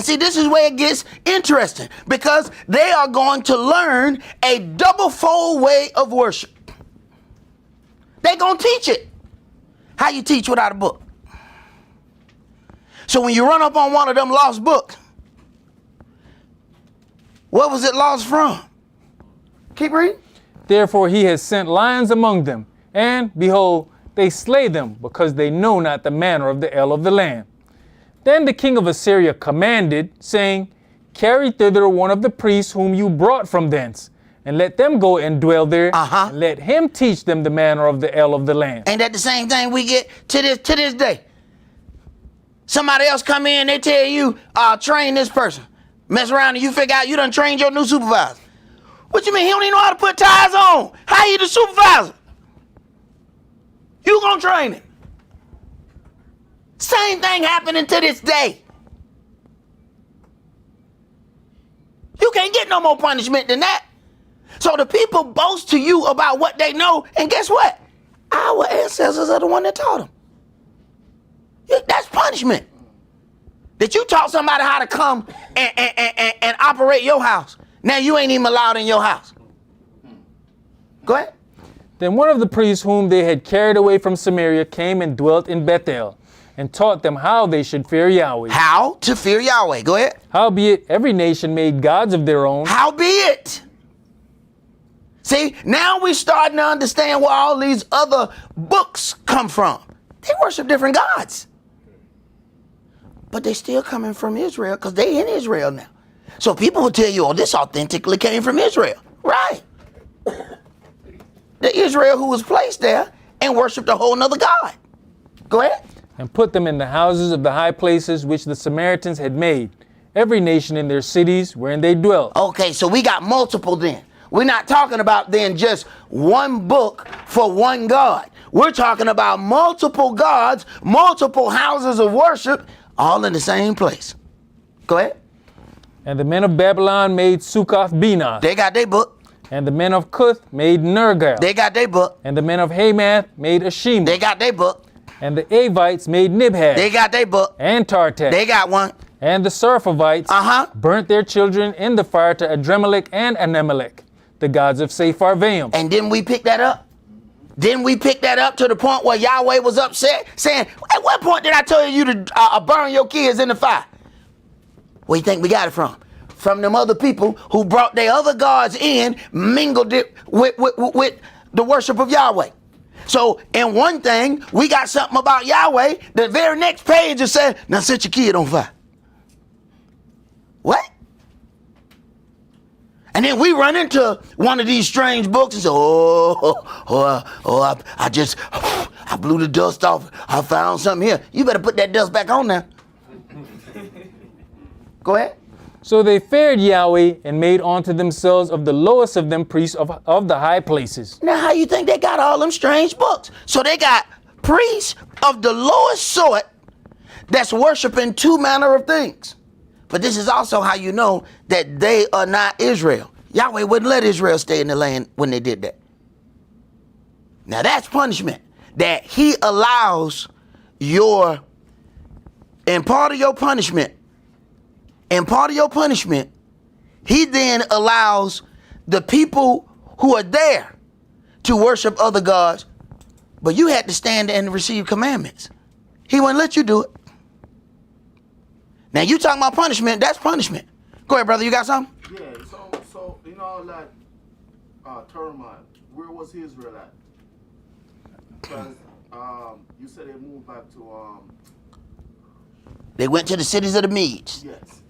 S6: see, this is where it gets interesting, because they are going to learn a double-fold way of worship. They're going to teach it. How you teach without a book? So when you run up on one of them lost books, What was it lost from? Keep reading.
S5: Therefore he has sent lions among them, and behold, they slay them, because they know not the manner of the el of the land. Then the king of Assyria commanded, saying, carry thither one of the priests whom you brought from thence, and let them go and dwell there, and let him teach them the manner of the el of the land.
S6: Ain't that the same thing we get to this day? Somebody else come in, they tell you, train this person. Mess around and you figure out you done trained your new supervisor. What you mean? He don't even know how to put ties on. How you the supervisor? You gonna train him. Same thing happening to this day. You can't get no more punishment than that. So the people boast to you about what they know, and guess what? Our ancestors are the one that taught them. That's punishment. That you taught somebody how to come and operate your house. Now you ain't even allowed in your house. Go ahead.
S5: Then one of the priests whom they had carried away from Samaria came and dwelt in Bethel, and taught them how they should fear Yahweh.
S6: How to fear Yahweh. Go ahead.
S5: Howbeit every nation made gods of their own.
S6: Howbeit. See, now we starting to understand where all these other books come from. They worship different gods. But they still coming from Israel because they in Israel now. So people will tell you, oh, this authentically came from Israel. Right. The Israel who was placed there and worshiped a whole nother God. Go ahead.
S5: And put them in the houses of the high places which the Samaritans had made, every nation in their cities wherein they dwelt.
S6: Okay, so we got multiple then. We're not talking about then just one book for one God. We're talking about multiple gods, multiple houses of worship, all in the same place. Go ahead.
S5: And the men of Babylon made Succoth Benoth.
S6: They got their book.
S5: And the men of Cuth made Nergal.
S6: They got their book.
S5: And the men of Hamath made Ashima.
S6: They got their book.
S5: And the Avites made Nibhaz.
S6: They got their book.
S5: And Tartak.
S6: They got one.
S5: And the Seraphites burnt their children in the fire to Adremelech and Anemelech, the gods of Sepharvaim.
S6: And didn't we pick that up? Didn't we pick that up to the point where Yahweh was upset, saying, at what point did I tell you to burn your kids in the fire? Where you think we got it from? From them other people who brought their other gods in, mingled it with the worship of Yahweh. So in one thing, we got something about Yahweh. The very next page it said, now set your kid on fire. What? And then we run into one of these strange books and say, I blew the dust off. I found something here. You better put that dust back on now. Go ahead.
S5: So they feared Yahweh and made unto themselves of the lowest of them priests of the high places.
S6: Now how you think they got all them strange books? So they got priests of the lowest sort that's worshiping two manner of things. But this is also how you know that they are not Israel. Yahweh wouldn't let Israel stay in the land when they did that. Now that's punishment. That he allows and part of your punishment, he then allows the people who are there to worship other gods, but you had to stand and receive commandments. He wouldn't let you do it. Now you talking about punishment, that's punishment. Go ahead, brother, you got something?
S7: Yeah, so you know, like, Termite, where was Israel at? Because you said they moved back to
S6: They went to the cities of the Medes.
S7: yes.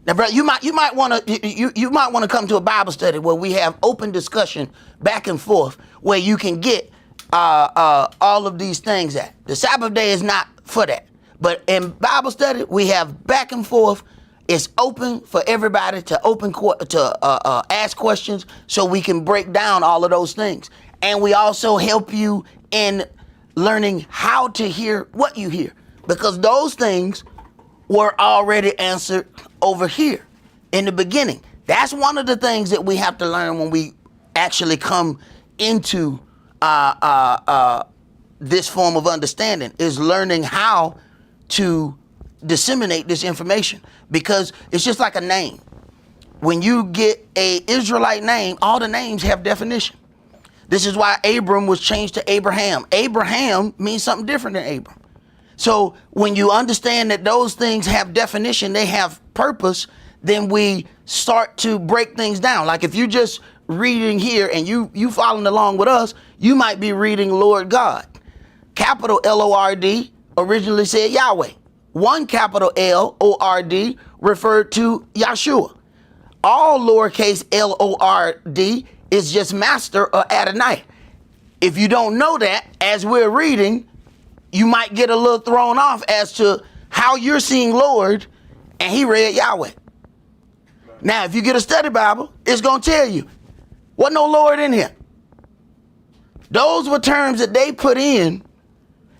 S6: Now, brother, you might want to come to a Bible study where we have open discussion back and forth, where you can get all of these things at. The Sabbath day is not for that, but in Bible study we have back and forth. It's open for everybody to ask questions, so we can break down all of those things, and we also help you in learning how to hear what you hear, because those things were already answered over here in the beginning. That's one of the things that we have to learn when we actually come into this form of understanding, is learning how to disseminate this information, because it's just like a name. When you get a Israelite name, all the names have definition. This is why Abram was changed to Abraham. Abraham means something different than Abram. So when you understand that those things have definition, they have purpose, then we start to break things down. Like if you just reading here and you following along with us, you might be reading Lord God. Capital Lord originally said Yahweh. One capital Lord referred to Yahshua. All lowercase Lord is just master or Adonai. If you don't know that, as we're reading, you might get a little thrown off as to how you're seeing Lord, and he read Yahweh. Now, if you get a study Bible, it's going to tell you, wasn't no Lord in here. Those were terms that they put in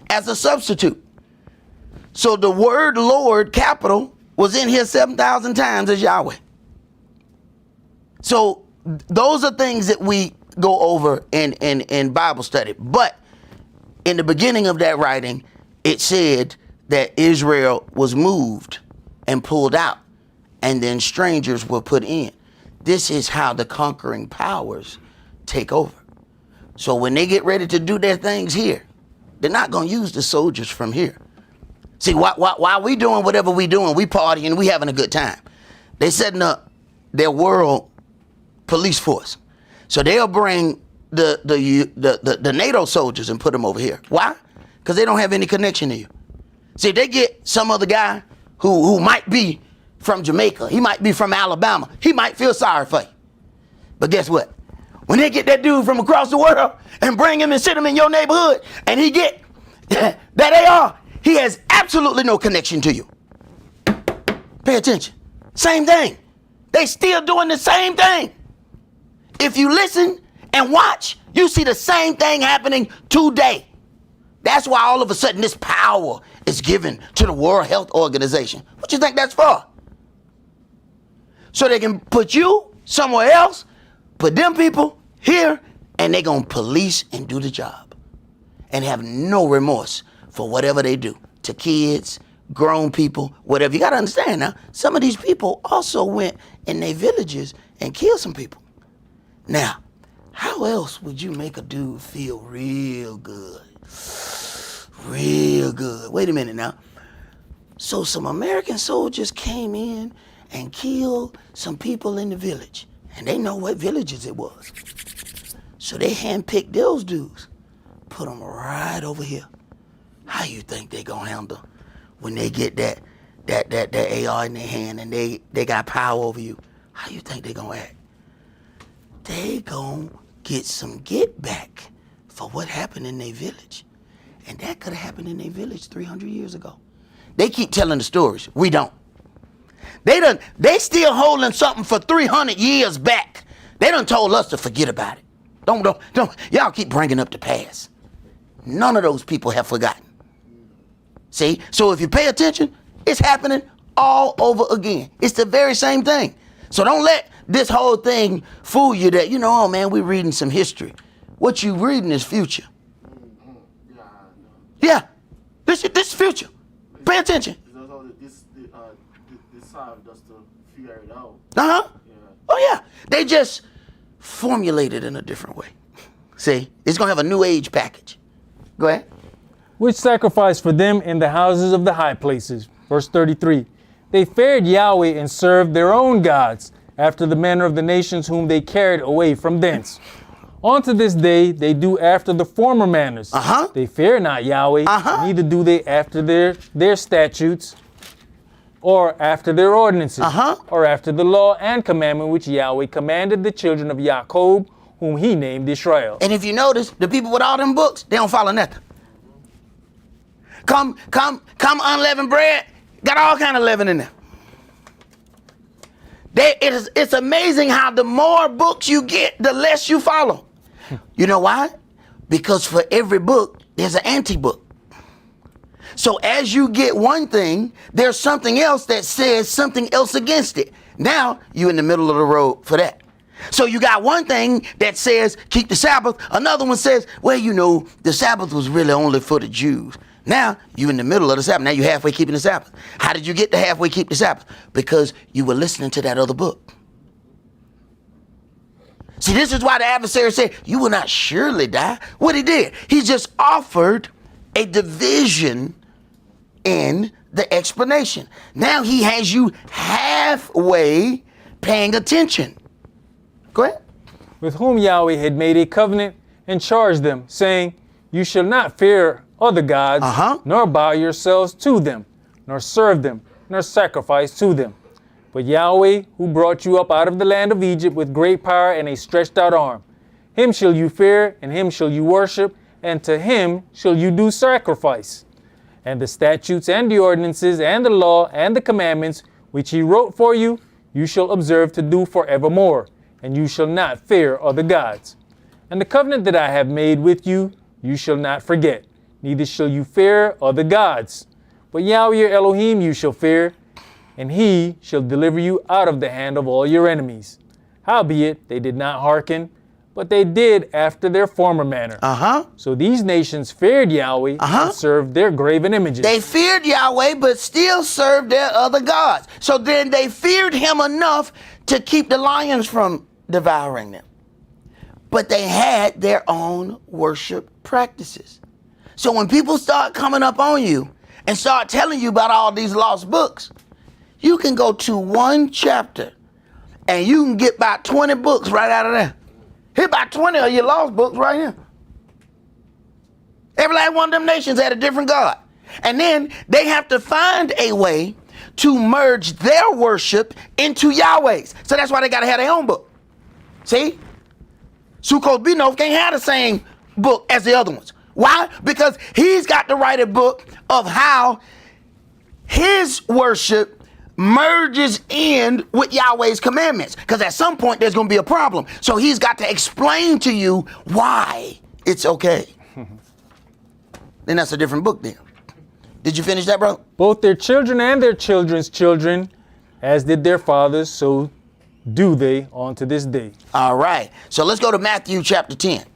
S6: as a substitute. So the word Lord, capital, was in here 7,000 times as Yahweh. So those are things that we go over in Bible study. But in the beginning of that writing, it said that Israel was moved and pulled out, and then strangers were put in. This is how the conquering powers take over. So when they get ready to do their things here, they're not going to use the soldiers from here. See, while we doing whatever we doing, we partying, we having a good time. They setting up their world police force. So they'll bring the NATO soldiers and put them over here. Why? Because they don't have any connection to you. See, they get some other guy who might be from Jamaica. He might be from Alabama. He might feel sorry for you. But guess what? When they get that dude from across the world and bring him and sit him in your neighborhood, and he get that AR, he has absolutely no connection to you. Pay attention. Same thing. They still doing the same thing. If you listen and watch, you see the same thing happening today. That's why all of a sudden this power is given to the World Health Organization. What you think that's for? So they can put you somewhere else, put them people here, and they're going to police and do the job and have no remorse for whatever they do to kids, grown people, whatever. You got to understand now, some of these people also went in their villages and killed some people. Now, how else would you make a dude feel real good? Real good. Wait a minute now. So some American soldiers came in and killed some people in the village. And they know what villages it was. So they handpicked those dudes, put them right over here. How you think they gonna handle when they get that AR in their hand and they got power over you? How you think they gonna act? They gonna get some get back for what happened in their village. And that could have happened in their village 300 years ago. They keep telling the stories. We don't. They still holding something for 300 years back. They done told us to forget about it. Don't. Y'all keep bringing up the past. None of those people have forgotten. See? So if you pay attention, it's happening all over again. It's the very same thing. So don't let this whole thing fool you that, oh man, we're reading some history. What you reading is future. Yeah. This is future. Pay attention.
S7: This time just to figure it out.
S6: Uh-huh.
S7: Yeah.
S6: Oh yeah. They just formulate it in a different way. See? It's going to have a new age package. Go ahead.
S5: Which sacrificed for them in the houses of the high places. Verse 33. They feared Yahweh and served their own gods, after the manner of the nations whom they carried away from thence. Unto this day they do after the former manners. They fear not Yahweh, neither do they after their statutes, or after their ordinances, or after the law and commandment which Yahweh commanded the children of Jacob, whom he named Israel.
S6: And if you notice, the people with all them books, they don't follow nothing. Come unleavened bread, got all kind of leaven in there. It's amazing how the more books you get, the less you follow. You know why? Because for every book, there's an anti-book. So as you get one thing, there's something else that says something else against it. Now, you're in the middle of the road for that. So you got one thing that says, keep the Sabbath. Another one says, well, the Sabbath was really only for the Jews. Now, you're in the middle of the Sabbath. Now you're halfway keeping the Sabbath. How did you get to halfway keep the Sabbath? Because you were listening to that other book. See, this is why the adversary said, you will not surely die. What he did, he just offered a division in the explanation. Now he has you halfway paying attention. Go ahead.
S5: With whom Yahweh had made a covenant and charged them, saying, You shall not fear other gods, nor bow yourselves to them, nor serve them, nor sacrifice to them. But Yahweh, who brought you up out of the land of Egypt with great power and a stretched out arm, him shall you fear, and him shall you worship, and to him shall you do sacrifice. And the statutes and the ordinances and the law and the commandments which he wrote for you, you shall observe to do forevermore, and you shall not fear other gods. And the covenant that I have made with you, you shall not forget, neither shall you fear other gods. But Yahweh your Elohim you shall fear, and he shall deliver you out of the hand of all your enemies. Howbeit, they did not hearken, but they did after their former manner. So these nations feared Yahweh and served their graven images.
S6: They feared Yahweh, but still served their other gods. So then they feared him enough to keep the lions from devouring them. But they had their own worship practices. So when people start coming up on you and start telling you about all these lost books, you can go to one chapter and you can get about 20 books right out of there. Here about 20 of your lost books right here. Every last one of them nations had a different God. And then they have to find a way to merge their worship into Yahweh's. So that's why they got to have their own book. See? Sukkot Binoth can't have the same book as the other ones. Why? Because he's got to write a book of how his worship merges in with Yahweh's commandments. Because at some point there's going to be a problem. So he's got to explain to you why it's okay. Then that's a different book then. Did you finish that, bro?
S5: Both their children and their children's children, as did their fathers, so do they on to this day.
S6: All right. So let's go to Matthew chapter 10.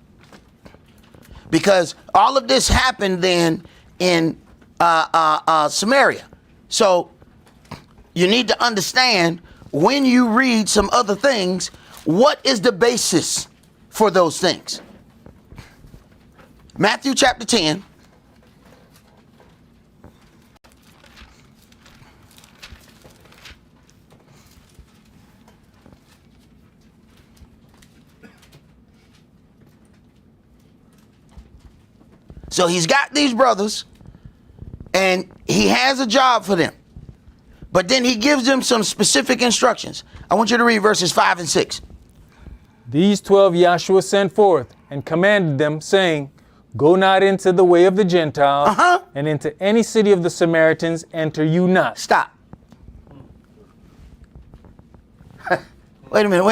S6: Because all of this happened then in Samaria. So you need to understand when you read some other things, what is the basis for those things? Matthew chapter 10. So he's got these brothers and he has a job for them. But then he gives them some specific instructions. I want you to read verses 5 and 6.
S5: These 12 Yahshua sent forth and commanded them, saying, Go not into the way of the Gentiles, and into any city of the Samaritans enter you not.
S6: Stop. Wait a minute.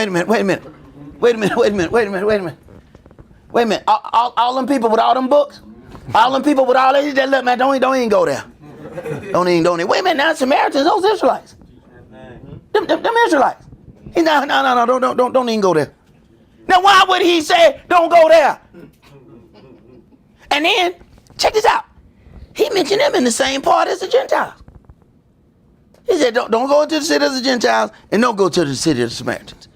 S6: All them people with all them books? All them people with all that, just look, man, don't even go there. Don't even. Wait a minute, now Samaritans, those Israelites. Them Israelites. No, don't even go there. Now why would he say, don't go there? And then, check this out. He mentioned them in the same part as the Gentiles. He said, don't go to the city of the Gentiles and don't go to the city of the Samaritans.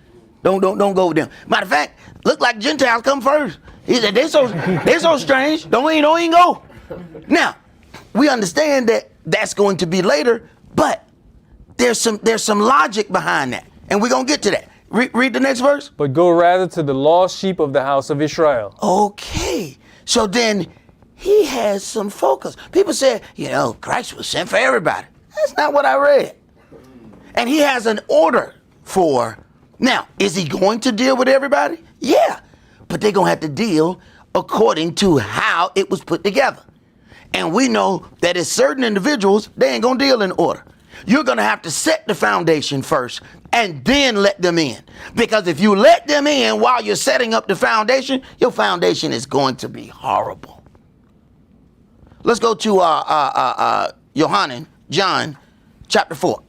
S6: Don't go with them. Matter of fact, look like Gentiles come first. He said, they're so strange. Don't even go. Now, we understand that that's going to be later, but there's some logic behind that. And we're going to get to that. Read the next verse.
S5: But go rather to the lost sheep of the house of Israel.
S6: Okay. So then he has some focus. People say, Christ was sent for everybody. That's not what I read. And he has an order for. Now, is he going to deal with everybody? Yeah. But they're going to have to deal according to how it was put together. And we know that as certain individuals, they ain't going to deal in order. You're going to have to set the foundation first and then let them in. Because if you let them in while you're setting up the foundation, your foundation is going to be horrible. Let's go to John chapter 4.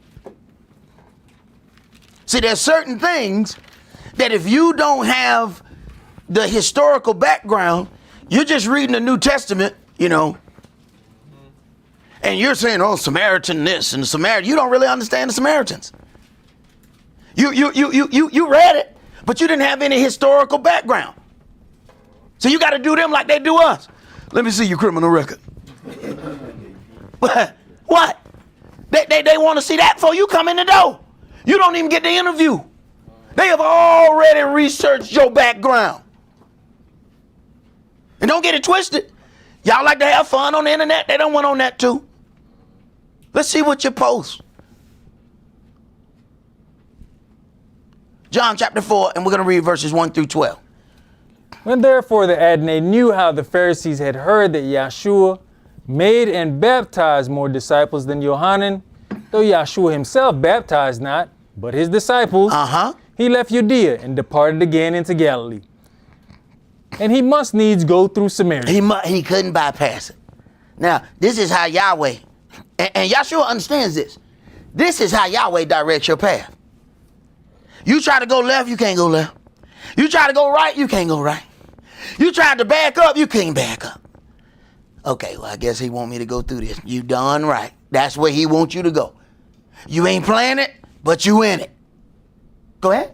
S6: See, there's certain things that if you don't have the historical background, you're just reading the New Testament, and you're saying, oh, Samaritan this and Samaritan. You don't really understand the Samaritans. You read it, but you didn't have any historical background. So you got to do them like they do us. Let me see your criminal record. What? They want to see that before you come in the door. You don't even get the interview. They have already researched your background. And don't get it twisted. Y'all like to have fun on the internet. They don't want on that too. Let's see what you post. John chapter 4, and we're going to read verses 1 through 12.
S5: When therefore the Adonai knew how the Pharisees had heard that Yahshua made and baptized more disciples than Yohanan, though Yahshua himself baptized not, but his disciples, he left Judea and departed again into Galilee. And he must needs go through Samaria.
S6: He couldn't bypass it. Now, this is how Yahweh, and Yahshua understands this. This is how Yahweh directs your path. You try to go left, you can't go left. You try to go right, you can't go right. You tried to back up, you can't back up. Okay, well, I guess he want me to go through this. You done right. That's where he wants you to go. You ain't playing it, but you in it. Go ahead.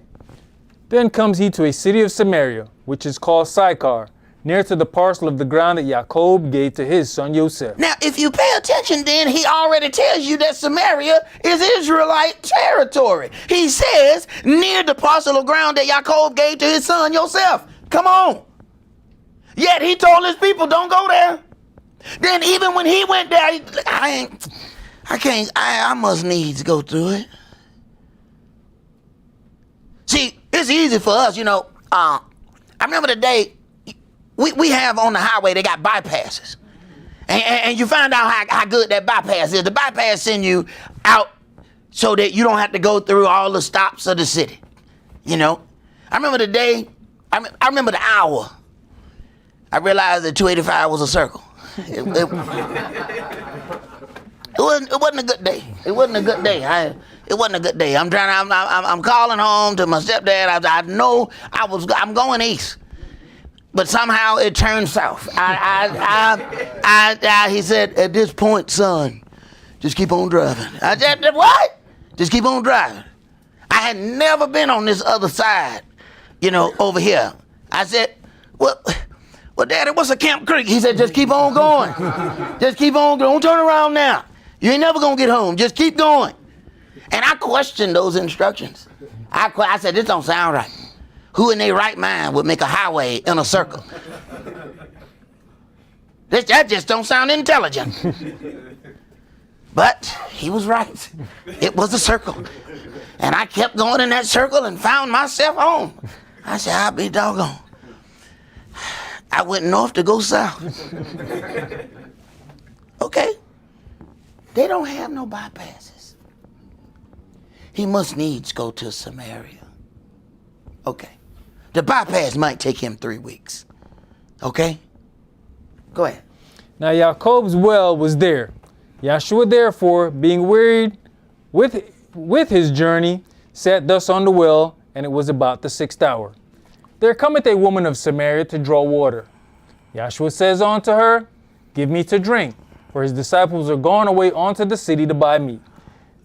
S5: Then comes he to a city of Samaria, which is called Sychar, near to the parcel of the ground that Jacob gave to his son Joseph.
S6: Now, if you pay attention, then he already tells you that Samaria is Israelite territory. He says, near the parcel of ground that Jacob gave to his son Joseph. Come on. Yet he told his people, don't go there. Then even when he went there, I must needs go through it. See, it's easy for us, you know. I remember the day we have on the highway, they got bypasses. And you find out how good that bypass is. The bypass send you out so that you don't have to go through all the stops of the city. You know? I remember the day, I remember the hour. I realized that 285 was a circle. It wasn't a good day. It wasn't a good day. It wasn't a good day. I'm calling home to my stepdad. I know I'm going east, but somehow it turned south. He said, at this point, son, just keep on driving. I said, what? Just keep on driving. I had never been on this other side, you know, over here. I said, well, Daddy, what's a Camp Creek? He said, just keep on going. Just keep on going. Don't turn around now. You ain't never going to get home. Just keep going. And I questioned those instructions. I said, this don't sound right. Who in their right mind would make a highway in a circle? That just don't sound intelligent. But he was right. It was a circle. And I kept going in that circle and found myself home. I said, I'll be doggone. I went north to go south. Okay. They don't have no bypasses. He must needs go to Samaria. Okay. The bypass might take him 3 weeks. Okay? Go ahead.
S5: Now Jacob's well was there. Yahshua therefore, being wearied with his journey, sat thus on the well, and it was about the 6th hour. There cometh a woman of Samaria to draw water. Yahshua says unto her, give me to drink, for his disciples are gone away unto the city to buy meat.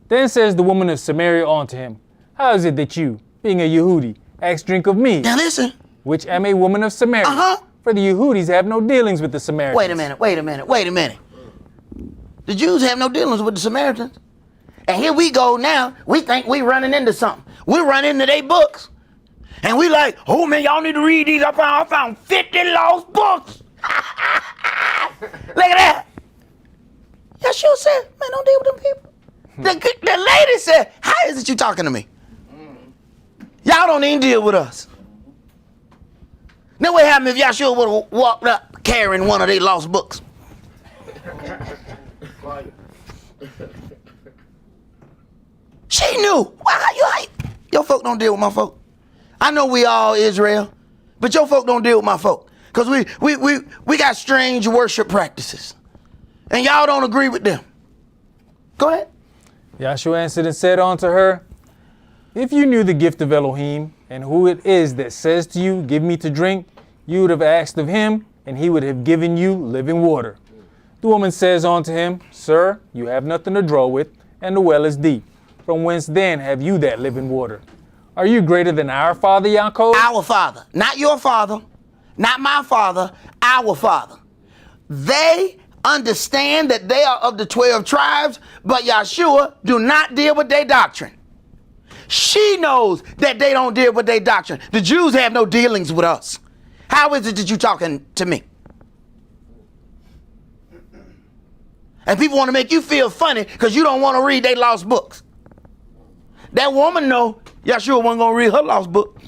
S5: Then says the woman of Samaria unto him, how is it that you, being a Yehudi, ask drink of me,
S6: Now listen.
S5: which am a woman of Samaria? For the Yehudis have no dealings with the Samaritans.
S6: Wait a minute. The Jews have no dealings with the Samaritans. And here we go now. We think we running into something. We run into their books. And we like, oh man, y'all need to read these. I found 50 lost books. Look at that. Yeshua said, man, don't deal with them people. The lady said, how is it you talking to me? Y'all don't even deal with us. Now what happened if Yeshua would have walked up carrying one of their lost books? She knew. Why your folk don't deal with my folk. I know we all Israel, but your folk don't deal with my folk. Because we got strange worship practices. And y'all don't agree with them. Go ahead.
S5: Yahshua answered and said unto her, if you knew the gift of Elohim, and who it is that says to you, give me to drink, you would have asked of him, and he would have given you living water. The woman says unto him, sir, you have nothing to draw with, and the well is deep. From whence then have you that living water? Are you greater than our father Yaakov?
S6: Our father. Not your father. Not my father. Our father. They understand that they are of the 12 tribes, but Yahshua do not deal with their doctrine. She knows that they don't deal with their doctrine. The Jews have no dealings with us. How is it that you talking to me? And people want to make you feel funny because you don't want to read their lost books. That woman know Yahshua wasn't going to read her lost book.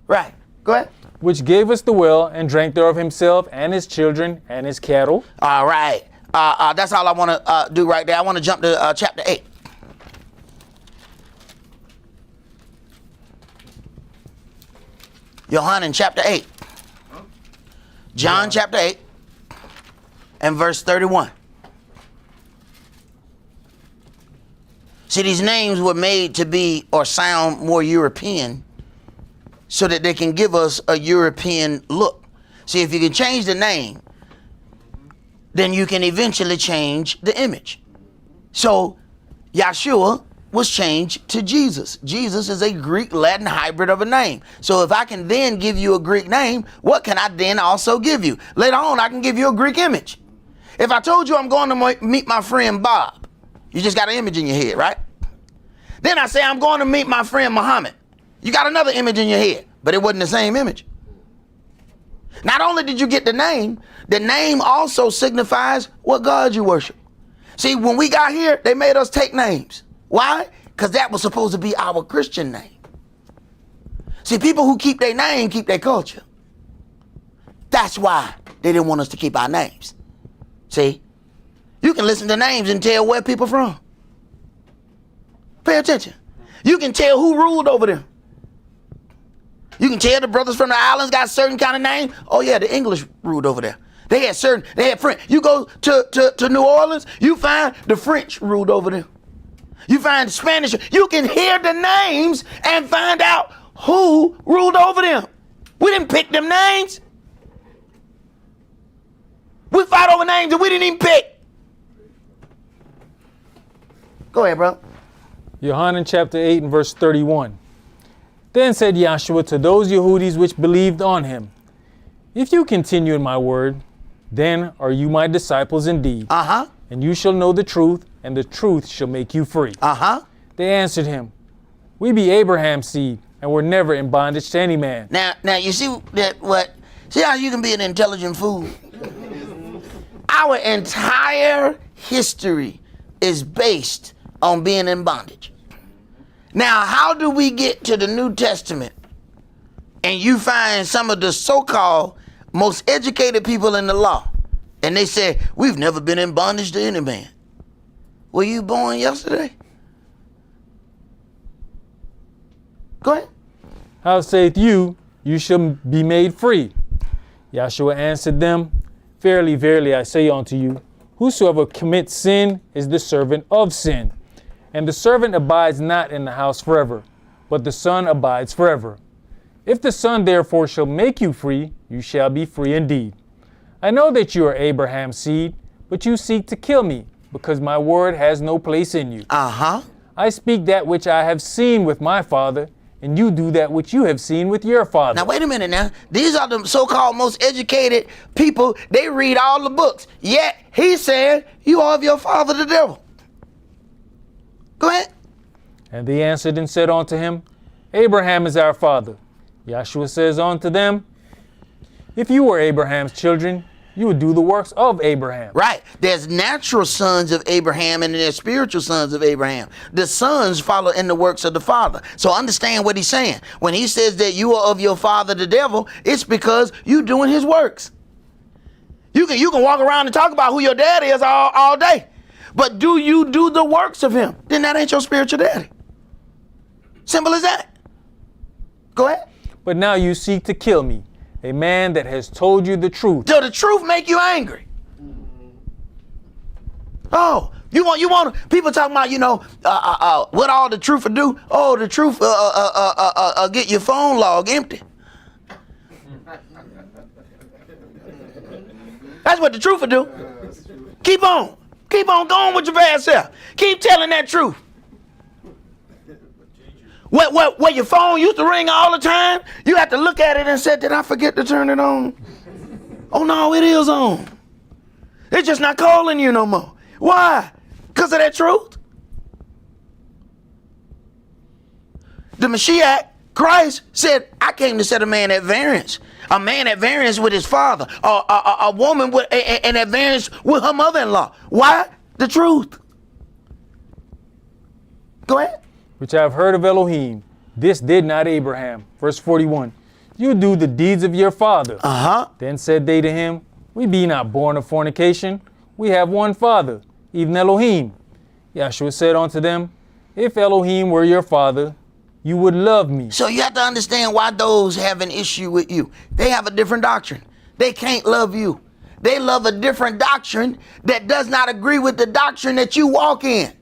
S6: Right. Go ahead.
S5: Which gave us the well and drank thereof himself and his children and his cattle.
S6: All right. That's all I want to do right there. I want to jump to chapter 8. Yohanan chapter 8. John chapter 8 and verse 31. See, these names were made to be or sound more European so that they can give us a European look. See, if you can change the name, then you can eventually change the image. So Yahshua was changed to Jesus. Jesus is a Greek Latin hybrid of a name. So if I can then give you a Greek name, what can I then also give you? Later on, I can give you a Greek image. If I told you I'm going to meet my friend Bob, you just got an image in your head, right? Then I say I'm going to meet my friend Muhammad. You got another image in your head, but it wasn't the same image. Not only did you get the name also signifies what God you worship. See, when we got here, they made us take names. Why? Because that was supposed to be our Christian name. See, people who keep their name keep their culture. That's why they didn't want us to keep our names. See, you can listen to names and tell where people from. Pay attention. You can tell who ruled over them. You can tell the brothers from the islands got a certain kind of name. Oh yeah, the English ruled over there. They had French. You go to New Orleans, you find the French ruled over them. You find the Spanish. You can hear the names and find out who ruled over them. We didn't pick them names. We fought over names that we didn't even pick. Go ahead, bro.
S5: Yohanan chapter 8 and verse 31. Then said Yahshua to those Yehudis which believed on him, if you continue in my word, then are you my disciples indeed. And you shall know the truth, and the truth shall make you free. They answered him, we be Abraham's seed, and were never in bondage to any man.
S6: Now you see see how you can be an intelligent fool? Our entire history is based on being in bondage. Now, how do we get to the New Testament and you find some of the so-called most educated people in the law and they say, we've never been in bondage to any man? Were you born yesterday? Go ahead.
S5: How saith you, you shall be made free? Yahshua answered them, verily, verily, I say unto you, whosoever commits sin is the servant of sin. And the servant abides not in the house forever, but the Son abides forever. If the Son therefore shall make you free, you shall be free indeed. I know that you are Abraham's seed, but you seek to kill me, because my word has no place in you. I speak that which I have seen with my Father, and you do that which you have seen with your father.
S6: Now, wait a minute now. These are the so-called most educated people. They read all the books. Yet, he said, you are of your father the devil. Go ahead.
S5: And they answered and said unto him, Abraham is our father. Yahshua says unto them, if you were Abraham's children, you would do the works of Abraham.
S6: Right. There's natural sons of Abraham and there's spiritual sons of Abraham. The sons follow in the works of the father. So understand what he's saying. When he says that you are of your father the devil, it's because you doing his works. You can walk around and talk about who your dad is all day. But do you do the works of him? Then that ain't your spiritual daddy. Simple as that. Go ahead.
S5: But now you seek to kill me, a man that has told you the truth.
S6: So the truth make you angry. Oh, you want people talking about, what all the truth will do? Oh, the truth get your phone log empty. That's what the truth will do. Keep on going with your bad self. Keep telling that truth. Where your phone used to ring all the time, you have to look at it and say, did I forget to turn it on? Oh no, it is on. They're just not calling you no more. Why? Because of that truth. The Mashiach, Christ, said, I came to set a man at variance. A man at variance with his father. A woman with an at variance with her mother-in-law. Why? The truth. Go ahead.
S5: Which I have heard of Elohim. This did not Abraham. Verse 41. You do the deeds of your father. Then said they to him, we be not born of fornication. We have one father, even Elohim. Yahshua said unto them, if Elohim were your father, you would love me.
S6: So you have to understand why those have an issue with you. They have a different doctrine. They can't love you. They love a different doctrine that does not agree with the doctrine that you walk in.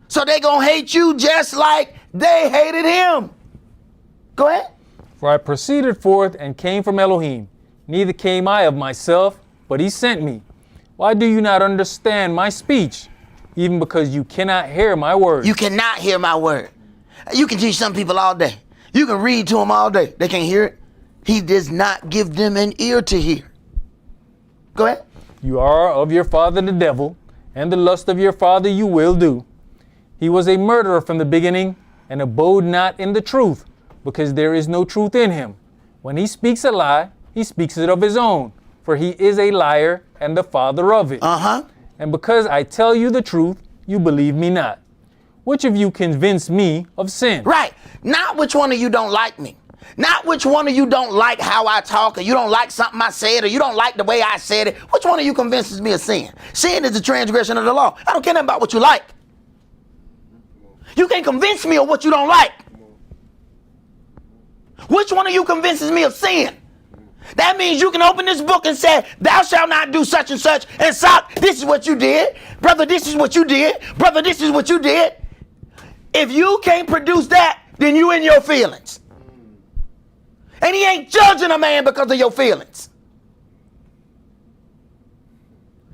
S6: So they gonna hate you just like they hated him. Go ahead.
S5: For I proceeded forth and came from Elohim. Neither came I of myself, but he sent me. Why do you not understand my speech? Even because you cannot hear my word.
S6: You cannot hear my word. You can teach some people all day. You can read to them all day. They can't hear it. He does not give them an ear to hear. Go ahead.
S5: You are of your father the devil, and the lust of your father you will do. He was a murderer from the beginning, and abode not in the truth, because there is no truth in him. When he speaks a lie, he speaks it of his own, for he is a liar and the father of it. And because I tell you the truth, you believe me not. Which of you convinced me of sin?
S6: Right. Not which one of you don't like me. Not which one of you don't like how I talk, or you don't like something I said, or you don't like the way I said it. Which one of you convinces me of sin? Sin is a transgression of the law. I don't care nothing about what you like. You can't convince me of what you don't like. Which one of you convinces me of sin? That means you can open this book and say, thou shalt not do such and such, and Sock, this is what you did. Brother, this is what you did. Brother, this is what you did. If you can't produce that, then you in your feelings. And he ain't judging a man because of your feelings.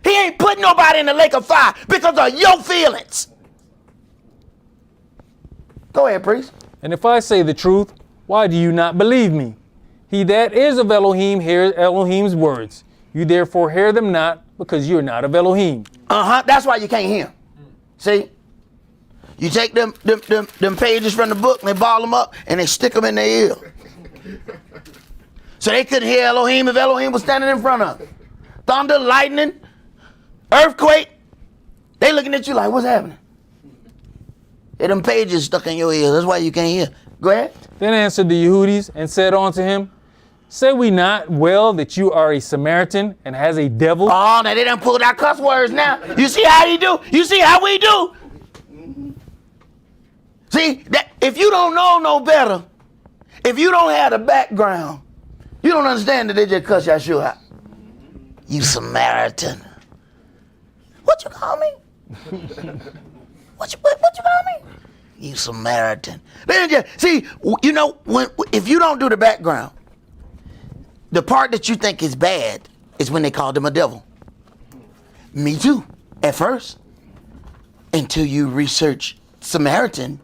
S6: He ain't putting nobody in the lake of fire because of your feelings. Go ahead, priest.
S5: And if I say the truth, why do you not believe me? He that is of Elohim hears Elohim's words. You therefore hear them not, because you are not of Elohim.
S6: That's why you can't hear. See? You take them pages from the book and they ball them up and they stick them in their ear. So they couldn't hear Elohim if Elohim was standing in front of them. Thunder, lightning, earthquake. They looking at you like, what's happening? Hey, them pages stuck in your ear. That's why you can't hear. Go ahead.
S5: Then answered the Yehudis and said unto him, say we not well that you are a Samaritan and has a devil?
S6: Oh, now they done pulled out cuss words now. You see how he do? You see how we do? See, that if you don't know no better, if you don't have the background, you don't understand that they just cuss Yahshua out. You Samaritan. What you call me? What you call me? You Samaritan. Then just, see, you know, if you don't do the background, the part that you think is bad is when they called him a devil. Me too, at first. Until you research Samaritan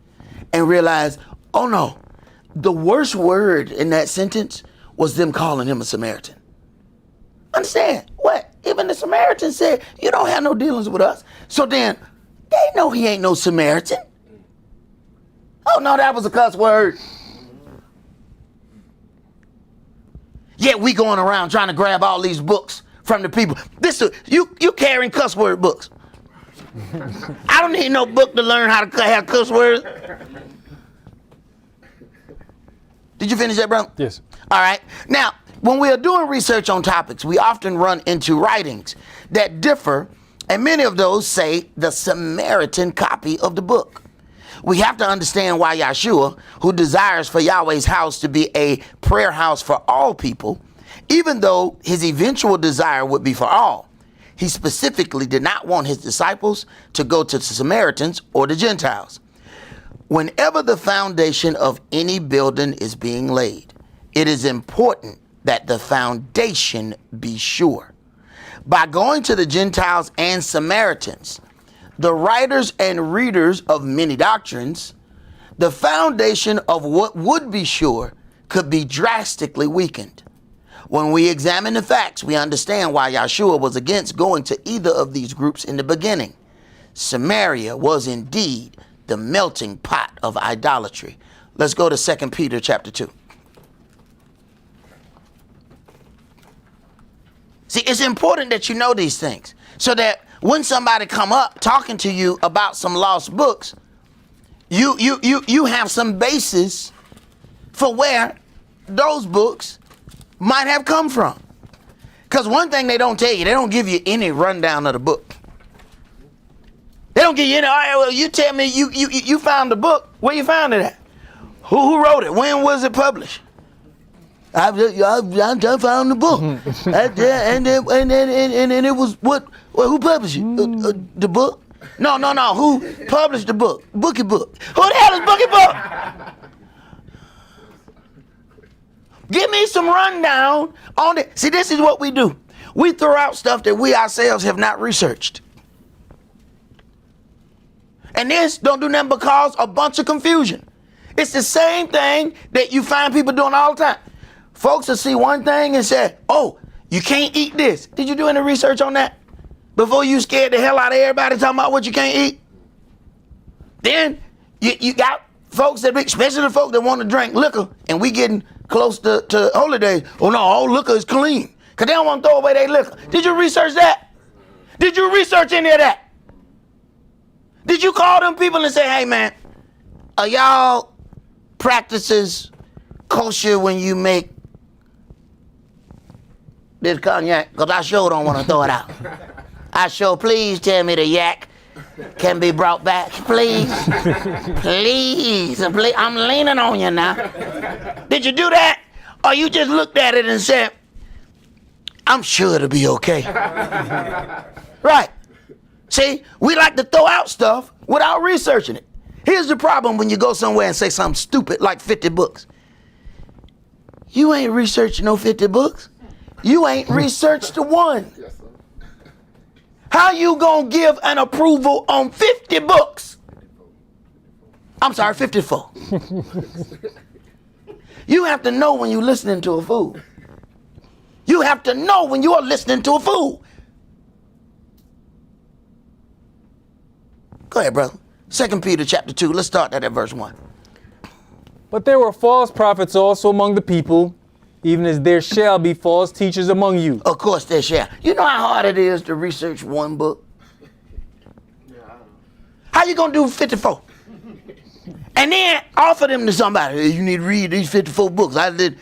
S6: and realize, oh no, the worst word in that sentence was them calling him a Samaritan. Understand? What? Even the Samaritan said, you don't have no dealings with us. So then, they know he ain't no Samaritan. Oh no, that was a cuss word. Yet we going around trying to grab all these books from the people. You carrying cuss word books. I don't need no book to learn how to have cuss words. Did you finish that, bro?
S5: Yes.
S6: All right. Now, when we are doing research on topics, we often run into writings that differ, and many of those say the Samaritan copy of the book. We have to understand why Yahshua, who desires for Yahweh's house to be a prayer house for all people, even though his eventual desire would be for all, he specifically did not want his disciples to go to the Samaritans or the Gentiles. Whenever the foundation of any building is being laid, it is important that the foundation be sure. By going to the Gentiles and Samaritans, the writers and readers of many doctrines, the foundation of what would be sure could be drastically weakened. When we examine the facts, we understand why Yahshua was against going to either of these groups in the beginning. Samaria was indeed the melting pot of idolatry. Let's go to 2 Peter chapter 2. See, it's important that you know these things so that when somebody come up talking to you about some lost books, you have some basis for where those books might have come from. Because one thing they don't tell you, they don't give you any rundown of the book. They don't give you any, all right, well, you tell me you found the book. Where you found it at? Who wrote it? When was it published? I found the book. and then it was what? Well, who published it? The book? No. Who published the book? Bookie Book. Who the hell is Bookie Book? Give me some rundown on it. See, this is what we do. We throw out stuff that we ourselves have not researched. And this don't do nothing but cause a bunch of confusion. It's the same thing that you find people doing all the time. Folks will see one thing and say, oh, you can't eat this. Did you do any research on that? Before you scared the hell out of everybody talking about what you can't eat? Then you got folks that, especially the folks that want to drink liquor, and we getting close to holy days. Oh no, all liquor is clean. Because they don't want to throw away their liquor. Did you research that? Did you research any of that? Did you call them people and say, hey man, are y'all practices kosher when you make this cognac? Because I sure don't want to throw it out. I sure, please tell me the yak can be brought back, please. Please. I'm leaning on you now. Did you do that? Or you just looked at it and said, I'm sure it'll be okay. Right. See, we like to throw out stuff without researching it. Here's the problem when you go somewhere and say something stupid like 50 books. You ain't researched no 50 books. You ain't researched the one. How you gonna give an approval on 50 books? I'm sorry, 54. You have to know when you're listening to a fool. You have to know when you are listening to a fool. Go ahead, brother. 2 Peter chapter 2. Let's start that at verse 1.
S5: But there were false prophets also among the people, even as there shall be false teachers among you.
S6: Of course there shall. You know how hard it is to research one book? How you gonna do 54? And then offer them to somebody. Hey, you need to read these 54 books. It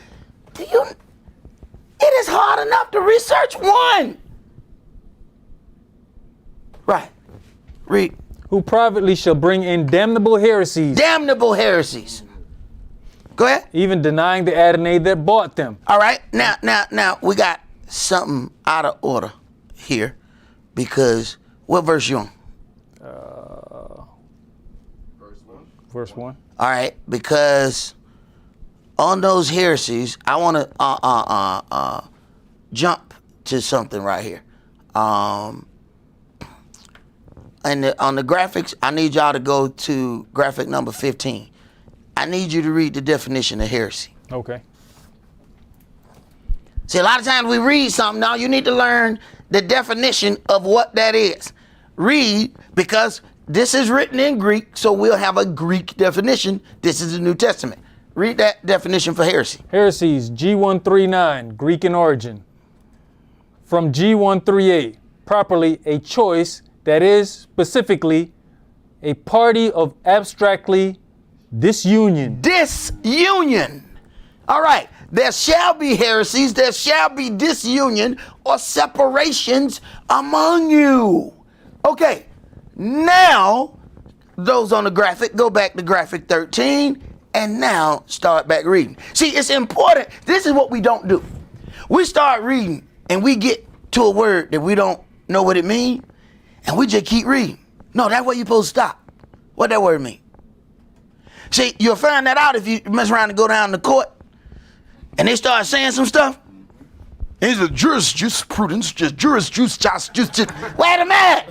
S6: is hard enough to research one. Right. Read.
S5: Who privately shall bring in damnable heresies.
S6: Damnable heresies. Go ahead.
S5: Even denying the Adonai that bought them.
S6: All right. Now, we got something out of order here because what verse you on?
S5: Verse 1.
S6: All right. Because on those heresies, I want to jump to something right here. And on the graphics, I need y'all to go to graphic number 15. I need you to read the definition of heresy.
S5: Okay.
S6: See, a lot of times we read something. Now you need to learn the definition of what that is. Read, because this is written in Greek, so we'll have a Greek definition. This is the New Testament. Read that definition for heresy.
S5: Heresies, G139, Greek in origin. From G138, properly a choice, that is, specifically, a party of abstractly disunion.
S6: Disunion. All right. There shall be heresies, there shall be disunion or separations among you. Okay. Now, those on the graphic, go back to graphic 13 and now start back reading. See, it's important. This is what we don't do. We start reading and we get to a word that we don't know what it means. And we just keep reading. No, that's where you're supposed to stop. What that word mean? See, you'll find that out if you mess around and go down to court and they start saying some stuff. It's a jurisprudence, just wait a minute.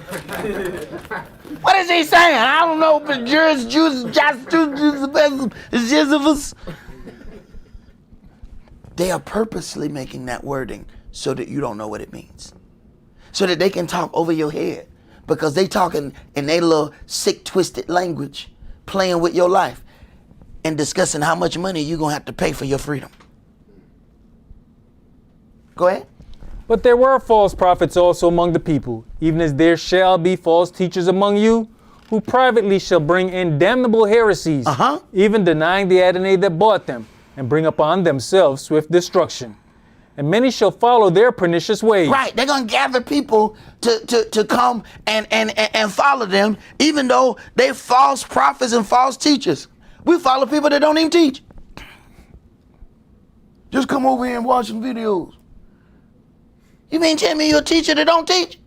S6: What is he saying? I don't know, but They are purposely making that wording so that you don't know what it means. So that they can talk over your head. Because they talking in their little sick, twisted language, playing with your life and discussing how much money you're going to have to pay for your freedom. Go ahead.
S5: But there were false prophets also among the people, even as there shall be false teachers among you, who privately shall bring in damnable heresies, even denying the Adonai that bought them, and bring upon themselves swift destruction. And many shall follow their pernicious ways.
S6: Right, they're going to gather people to come and follow them, even though they're false prophets and false teachers. We follow people that don't even teach. Just come over here and watch some videos. You mean tell me you're a teacher that don't teach?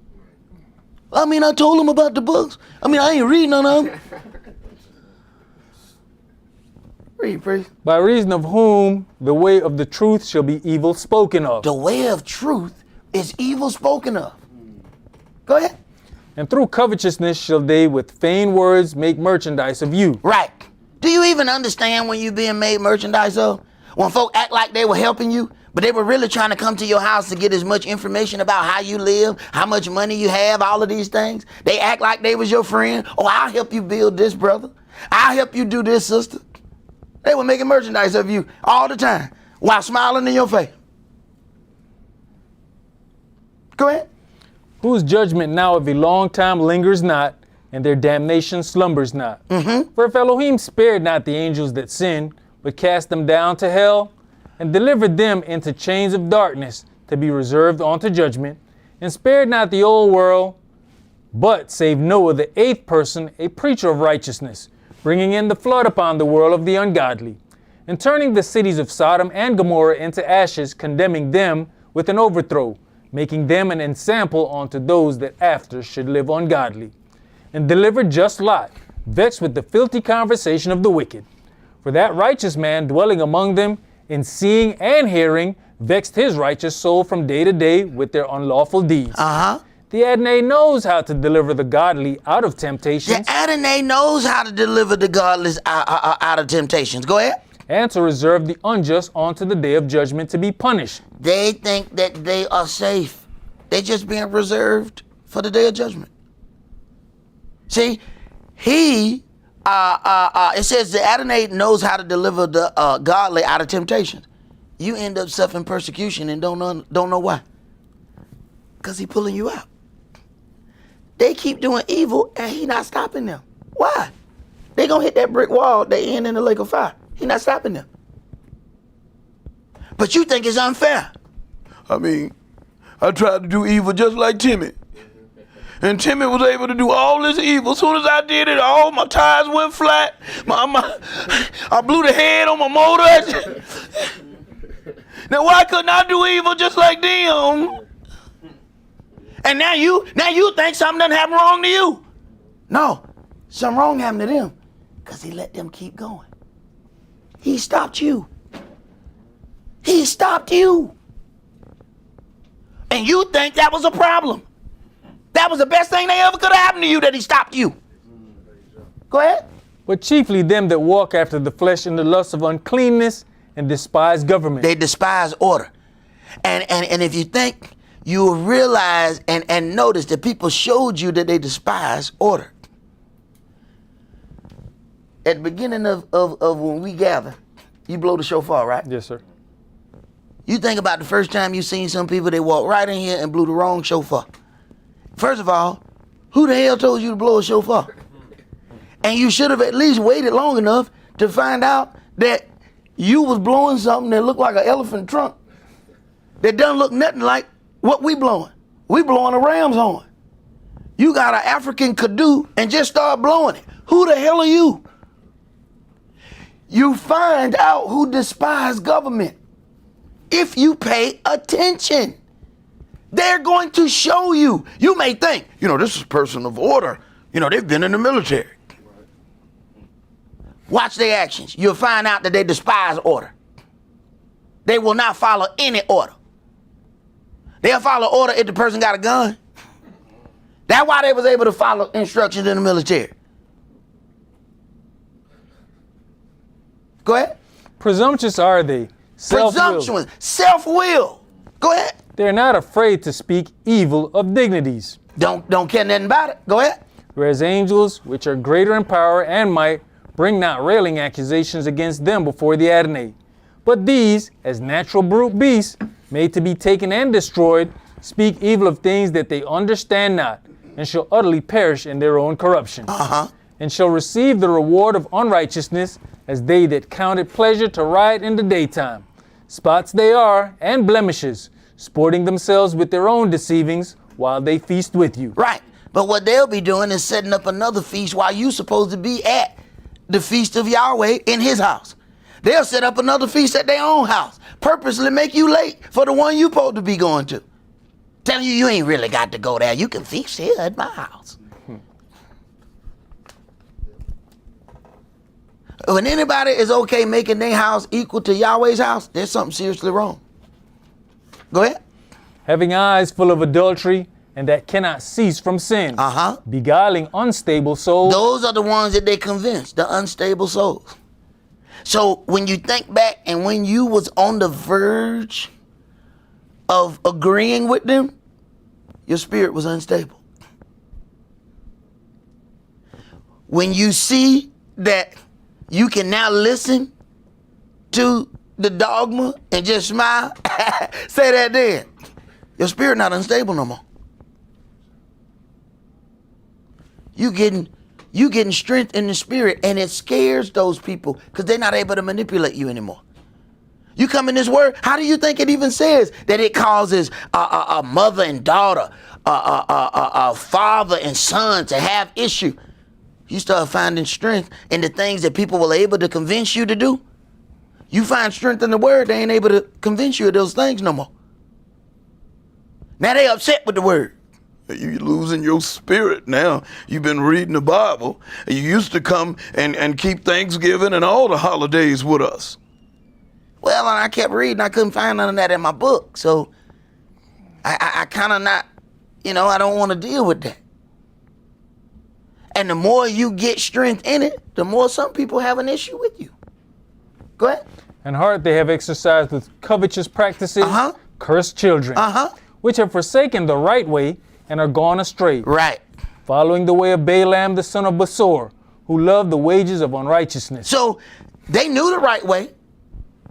S6: I mean, I told them about the books. I mean, I ain't reading none of them. Read, priest.
S5: By reason of whom the way of the truth shall be evil spoken of.
S6: The way of truth is evil spoken of. Go ahead.
S5: And through covetousness shall they with vain words make merchandise of you.
S6: Right. Do you even understand when you being made merchandise of? When folk act like they were helping you, but they were really trying to come to your house to get as much information about how you live, how much money you have, all of these things. They act like they was your friend. Oh, I'll help you build this, brother. I'll help you do this, sister. They were making merchandise of you all the time while smiling in your face. Go ahead.
S5: Whose judgment now of a long time lingers not, and their damnation slumbers not. For if Elohim spared not the angels that sinned, but cast them down to hell, and delivered them into chains of darkness to be reserved unto judgment, and spared not the old world, but saved Noah the eighth person, a preacher of righteousness, bringing in the flood upon the world of the ungodly, and turning the cities of Sodom and Gomorrah into ashes, condemning them with an overthrow, making them an ensample unto those that after should live ungodly, and delivered just Lot, vexed with the filthy conversation of the wicked. For that righteous man dwelling among them, in seeing and hearing, vexed his righteous soul from day to day with their unlawful deeds. The Adonai knows how to deliver the godly out of temptations.
S6: The Adonai knows how to deliver the godless out of temptations. Go ahead.
S5: And to reserve the unjust unto the day of judgment to be punished.
S6: They think that they are safe. They just being reserved for the day of judgment. See, it says the Adonai knows how to deliver the godly out of temptations. You end up suffering persecution and don't know why. Because he pulling you out. They keep doing evil and he not stopping them. Why? They gonna hit that brick wall, they end in the lake of fire. He not stopping them. But you think it's unfair. I mean, I tried to do evil just like Timmy. And Timmy was able to do all this evil. As soon as I did it, all my tires went flat. I blew the head on my motor. Now why couldn't I do evil just like them? And now you think something done happened wrong to you. No, something wrong happened to them because he let them keep going. He stopped you. He stopped you. And you think that was a problem. That was the best thing that ever could have happened to you, that he stopped you. Go ahead.
S5: But chiefly them that walk after the flesh in the lust of uncleanness and despise government.
S6: They despise order. And if you think, you will realize and notice that people showed you that they despise order. At the beginning of when we gather, you blow the shofar, right?
S5: Yes, sir.
S6: You think about the first time you seen some people, they walked right in here and blew the wrong shofar. First of all, who the hell told you to blow a shofar? And you should have at least waited long enough to find out that you was blowing something that looked like an elephant trunk that doesn't look nothing like what we blowing. We blowing a ram's horn. You got an African kazoo and just start blowing it. Who the hell are you? You find out who despise government if you pay attention. They're going to show you. You may think, this is a person of order. They've been in the military. Watch their actions. You'll find out that they despise order. They will not follow any order. They'll follow order if the person got a gun. That's why they was able to follow instructions in the military. Go ahead.
S5: Presumptuous are they,
S6: presumptuous, self-will. Go ahead.
S5: They're not afraid to speak evil of dignities.
S6: Don't care nothing about it. Go ahead.
S5: Whereas angels, which are greater in power and might, bring not railing accusations against them before the Adonai. But these, as natural brute beasts, made to be taken and destroyed, speak evil of things that they understand not, and shall utterly perish in their own corruption. And shall receive the reward of unrighteousness, as they that count it pleasure to riot in the daytime. Spots they are, and blemishes, sporting themselves with their own deceivings, while they feast with you.
S6: Right. But what they'll be doing is setting up another feast while you supposed to be at the feast of Yahweh in his house. They'll set up another feast at their own house, purposely make you late for the one you supposed to be going to. Telling you ain't really got to go there. You can feast here at my house. When anybody is okay making their house equal to Yahweh's house, there's something seriously wrong. Go ahead.
S5: Having eyes full of adultery, and that cannot cease from sin. Beguiling unstable souls.
S6: Those are the ones that they convinced, the unstable souls. So when you think back and when you was on the verge of agreeing with them, your spirit was unstable. When you see that you can now listen to the dogma and just smile, say that then. Your spirit not unstable no more. You getting strength in the spirit, and it scares those people because they're not able to manipulate you anymore. You come in this word, how do you think it even says that it causes a mother and daughter, a father and son to have issue? You start finding strength in the things that people were able to convince you to do. You find strength in the word, they ain't able to convince you of those things no more. Now they upset with the word.
S8: You're losing your spirit now. You've been reading the Bible. You used to come and keep Thanksgiving and all the holidays with us.
S6: Well, and I kept reading. I couldn't find none of that in my book. So I kind of not, I don't want to deal with that. And the more you get strength in it, the more some people have an issue with you. Go ahead.
S5: And heart they have exercised with covetous practices, cursed children, which have forsaken the right way and are gone astray.
S6: Right.
S5: Following the way of Balaam the son of Besor, who loved the wages of unrighteousness.
S6: So they knew the right way,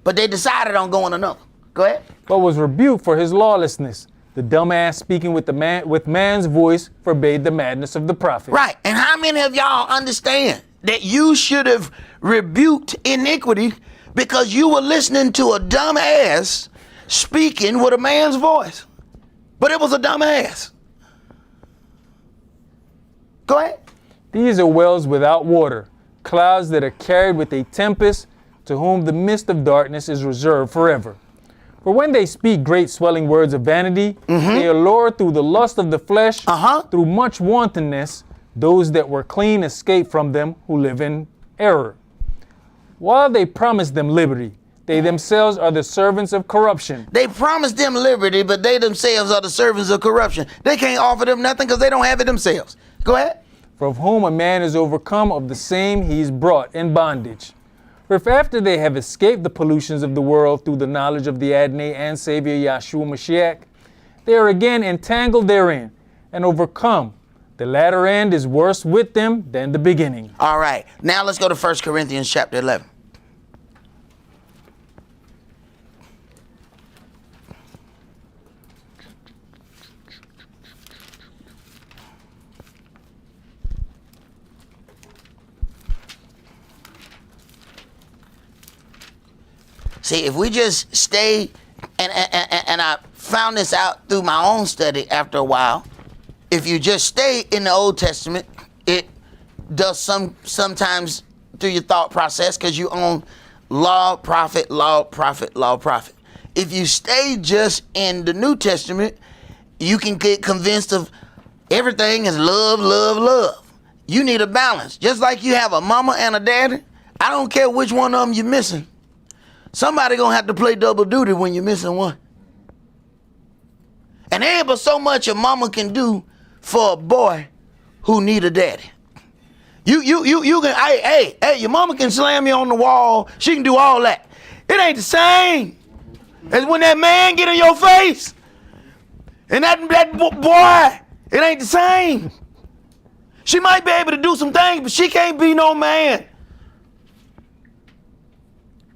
S6: but they decided on going another. Go ahead.
S5: But was rebuked for his lawlessness. The dumbass speaking with man's voice forbade the madness of the prophet.
S6: Right. And how many of y'all understand that you should have rebuked iniquity because you were listening to a dumbass speaking with a man's voice? But it was a dumbass. Go ahead.
S5: These are wells without water, clouds that are carried with a tempest, to whom the mist of darkness is reserved forever. For when they speak great swelling words of vanity, they allure through the lust of the flesh, through much wantonness, those that were clean escape from them who live in error. While they promise them liberty, they themselves are the servants of corruption.
S6: They promise them liberty, but they themselves are the servants of corruption. They can't offer them nothing because they don't have it themselves. Go ahead.
S5: For of whom a man is overcome, of the same he is brought in bondage. For if after they have escaped the pollutions of the world through the knowledge of the Adonai and Savior Yahshua Mashiach, they are again entangled therein and overcome, the latter end is worse with them than the beginning.
S6: All right. Now let's go to 1 Corinthians chapter 11. See, if we just stay, and I found this out through my own study after a while, if you just stay in the Old Testament, it does sometimes through your thought process because you own law, prophet, law, prophet, law, prophet. If you stay just in the New Testament, you can get convinced of everything is love, love, love. You need a balance. Just like you have a mama and a daddy, I don't care which one of them you're missing. Somebody gonna have to play double duty when you're missing one. And there ain't but so much a mama can do for a boy who need a daddy. You can, hey, your mama can slam you on the wall. She can do all that. It ain't the same It's when that man get in your face. And that boy, it ain't the same. She might be able to do some things, but she can't be no man.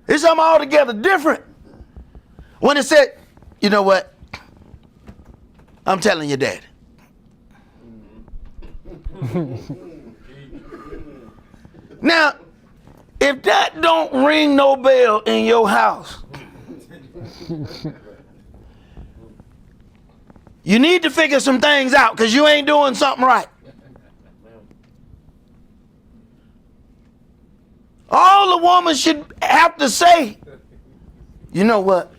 S6: It's something altogether different. When it said, you know what? I'm telling you, Dad. Now, if that don't ring no bell in your house, you need to figure some things out because you ain't doing something right. All the woman should have to say, you know what?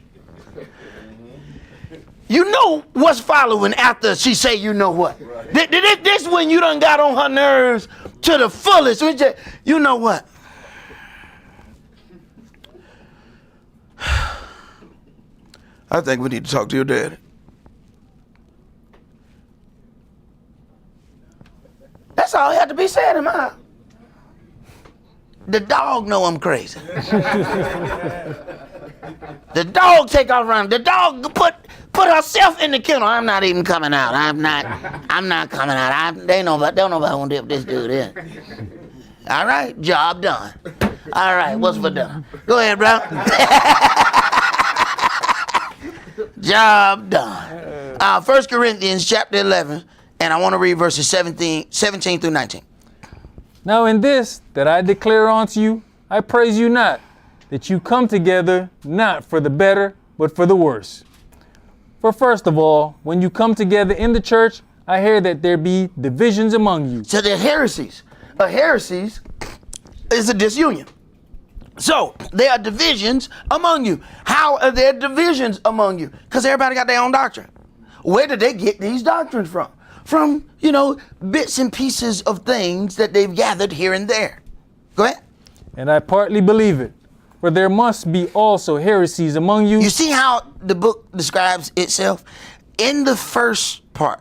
S6: You know what's following after she say, you know what? This when you done got on her nerves to the fullest. You know what? I think we need to talk to your daddy. That's all had to be said in my house. The dog know I'm crazy. The dog take off running. The dog put herself in the kennel. I'm not even coming out. I'm not coming out. Don't nobody want to dip this dude in. All right, job done. All right, what's for done? Go ahead, bro. Job done. 1 Corinthians chapter 11, and I want to read verses 17 through 19.
S5: Now in this that I declare unto you, I praise you not, that you come together not for the better, but for the worse. For first of all, when you come together in the church, I hear that there be divisions among you.
S6: So there are heresies. A heresy is a disunion. So there are divisions among you. How are there divisions among you? Because everybody got their own doctrine. Where did they get these doctrines from? From, bits and pieces of things that they've gathered here and there. Go ahead.
S5: And I partly believe it, for there must be also heresies among you.
S6: You see how the book describes itself? In the first part,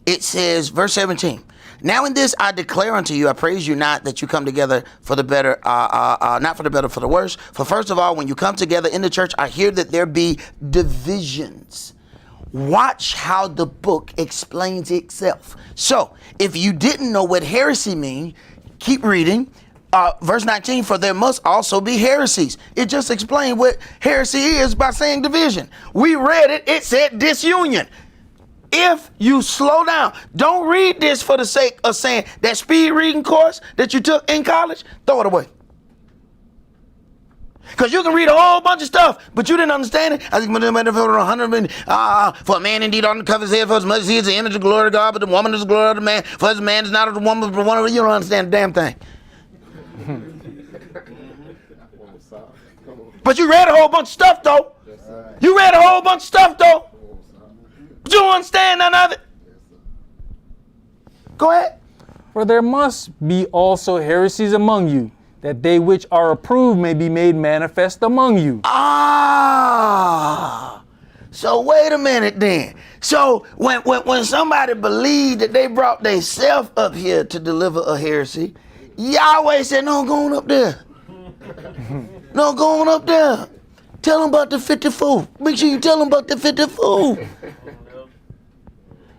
S6: it says, verse 17, now in this I declare unto you, I praise you not that you come together for the better, not for the better, for the worse. For first of all, when you come together in the church, I hear that there be divisions. Watch how the book explains itself. So, if you didn't know what heresy means, keep reading. Verse 19, for there must also be heresies. It just explained what heresy is by saying division. We read it. It said disunion. If you slow down, don't read this for the sake of saying that speed reading course that you took in college, throw it away. Because you can read a whole bunch of stuff, but you didn't understand it. I think for a man indeed on the cover his head, for his mother he is the image of the glory of God, but the woman is the glory of the man. For his man is not of the woman, but the woman. You don't understand a damn thing. But you read a whole bunch of stuff, though. You read a whole bunch of stuff, though. But you don't understand none of it. Go ahead.
S5: For there must be also heresies among you, that they which are approved may be made manifest among you.
S6: So wait a minute then. So when somebody believed that they brought themselves up here to deliver a heresy, Yahweh said, no, go on up there. No, go on up there. Tell them about the 54. Make sure you tell them about the 54.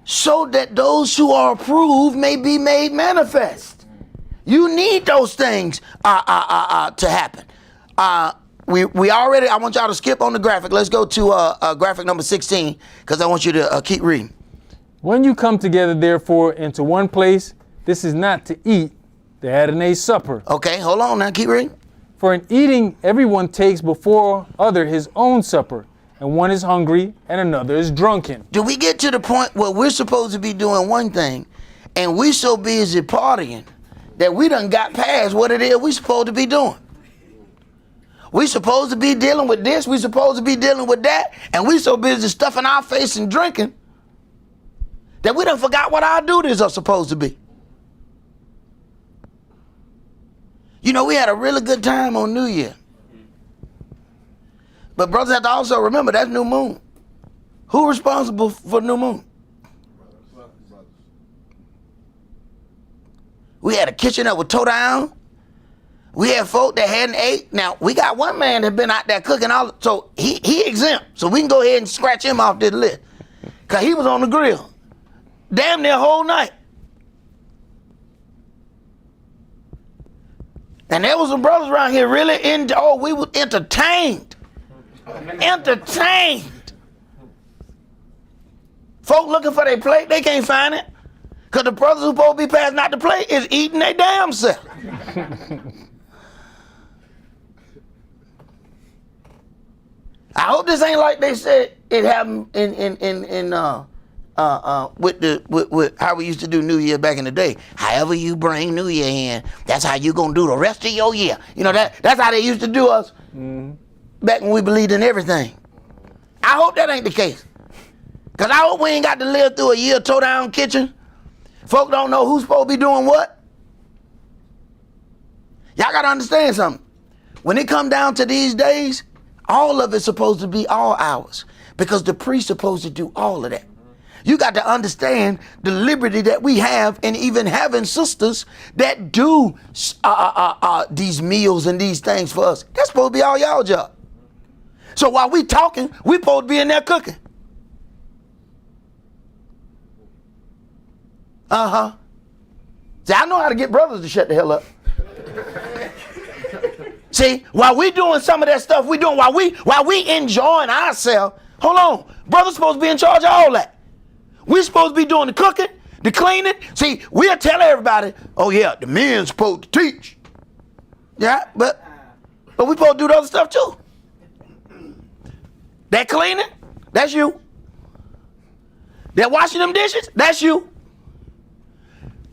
S6: So that those who are approved may be made manifest. You need those things to happen. We already, I want y'all to skip on the graphic. Let's go to graphic number 16, because I want you to keep reading.
S5: When you come together, therefore, into one place, this is not to eat the Adonai's supper.
S6: Okay, hold on now, keep reading.
S5: For in eating, everyone takes before other his own supper, and one is hungry and another is drunken.
S6: Do we get to the point where we're supposed to be doing one thing, and we so busy partying that we done got past what it is we supposed to be doing? We supposed to be dealing with this, we supposed to be dealing with that, and we so busy stuffing our face and drinking that we done forgot what our duties are supposed to be. We had a really good time on New Year. But brothers have to also remember, that's new moon. Who responsible for new moon? We had a kitchen that was tore down. We had folk that hadn't ate. Now, we got one man that been out there cooking all, so he exempt. So we can go ahead and scratch him off this list. Because he was on the grill. Damn near whole night. And there was some brothers around here really we were entertained. Entertained. Folk looking for their plate, they can't find it. Because the brothers who supposed to be passing out the plate is eating their damn self. I hope this ain't like they said it happened with how we used to do New Year back in the day. However you bring New Year in, that's how you gonna do the rest of your year. You know that's how they used to do us back when we believed in everything. I hope that ain't the case. Cause I hope we ain't got to live through a year toe down kitchen. Folk don't know who's supposed to be doing what. Y'all gotta understand something. When it come down to these days, all of it's supposed to be all hours because the priest's supposed to do all of that. You got to understand the liberty that we have in even having sisters that do these meals and these things for us. That's supposed to be all y'all job. So while we talking, we supposed to be in there cooking. See, I know how to get brothers to shut the hell up. See, while we doing some of that stuff we doing, while we enjoying ourselves, hold on, brother's supposed to be in charge of all that. We supposed to be doing the cooking, the cleaning. See, we'll tell everybody, oh yeah, the men's supposed to teach. Yeah, but we supposed to do the other stuff too. That cleaning, that's you. That washing them dishes, that's you.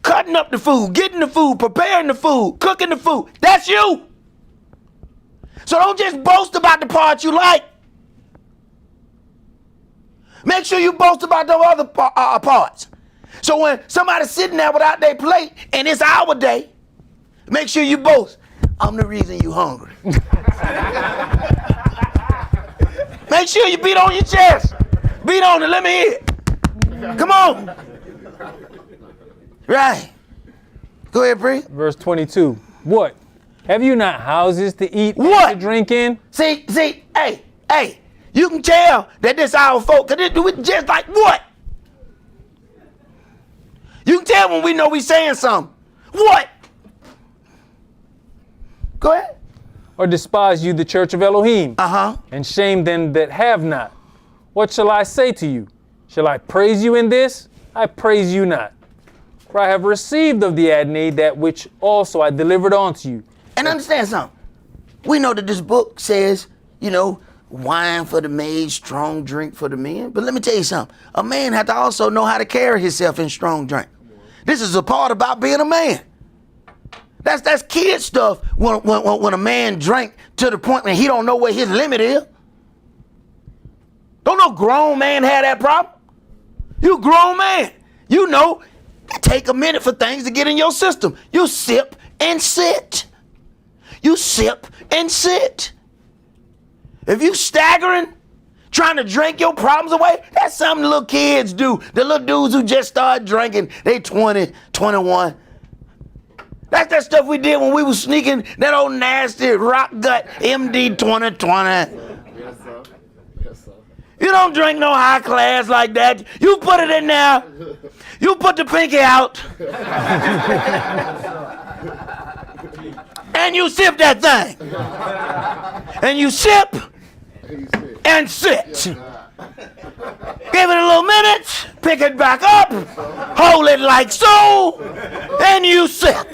S6: Cutting up the food, getting the food, preparing the food, cooking the food, that's you. So don't just boast about the part you like. Make sure you boast about the other parts. So when somebody's sitting there without their plate and it's our day, make sure you boast. I'm the reason you hungry. Make sure you beat on your chest. Beat on it, let me hear it. Come on. Right. Go ahead, Bree.
S5: Verse 22. What? Have you not houses to eat
S6: What?
S5: and to drink in?
S6: See, hey, you can tell that this our folk, because they do it just like what? You can tell when we know we saying something. What? Go ahead.
S5: Or despise you the church of Elohim? And shame them that have not? What shall I say to you? Shall I praise you in this? I praise you not. For I have received of the Adonai that which also I delivered unto you.
S6: And understand something. We know that this book says, wine for the maid, strong drink for the men. But let me tell you something. A man has to also know how to carry himself in strong drink. This is a part about being a man. That's kid stuff when a man drink to the point when he don't know where his limit is. Don't no grown man have that problem. You grown man. You know, it take a minute for things to get in your system. You sip and sit. You sip and sit. If you staggering, trying to drink your problems away, that's something the little kids do. The little dudes who just started drinking, they 20, 21. That's that stuff we did when we was sneaking that old nasty rock gut MD 2020.
S7: Yes, sir. Yes, sir.
S6: You don't drink no high class like that. You put it in there. You put the pinky out. And you sip that thing. And you sip and sit. Give it a little minute, pick it back up, hold it like so, and you sip.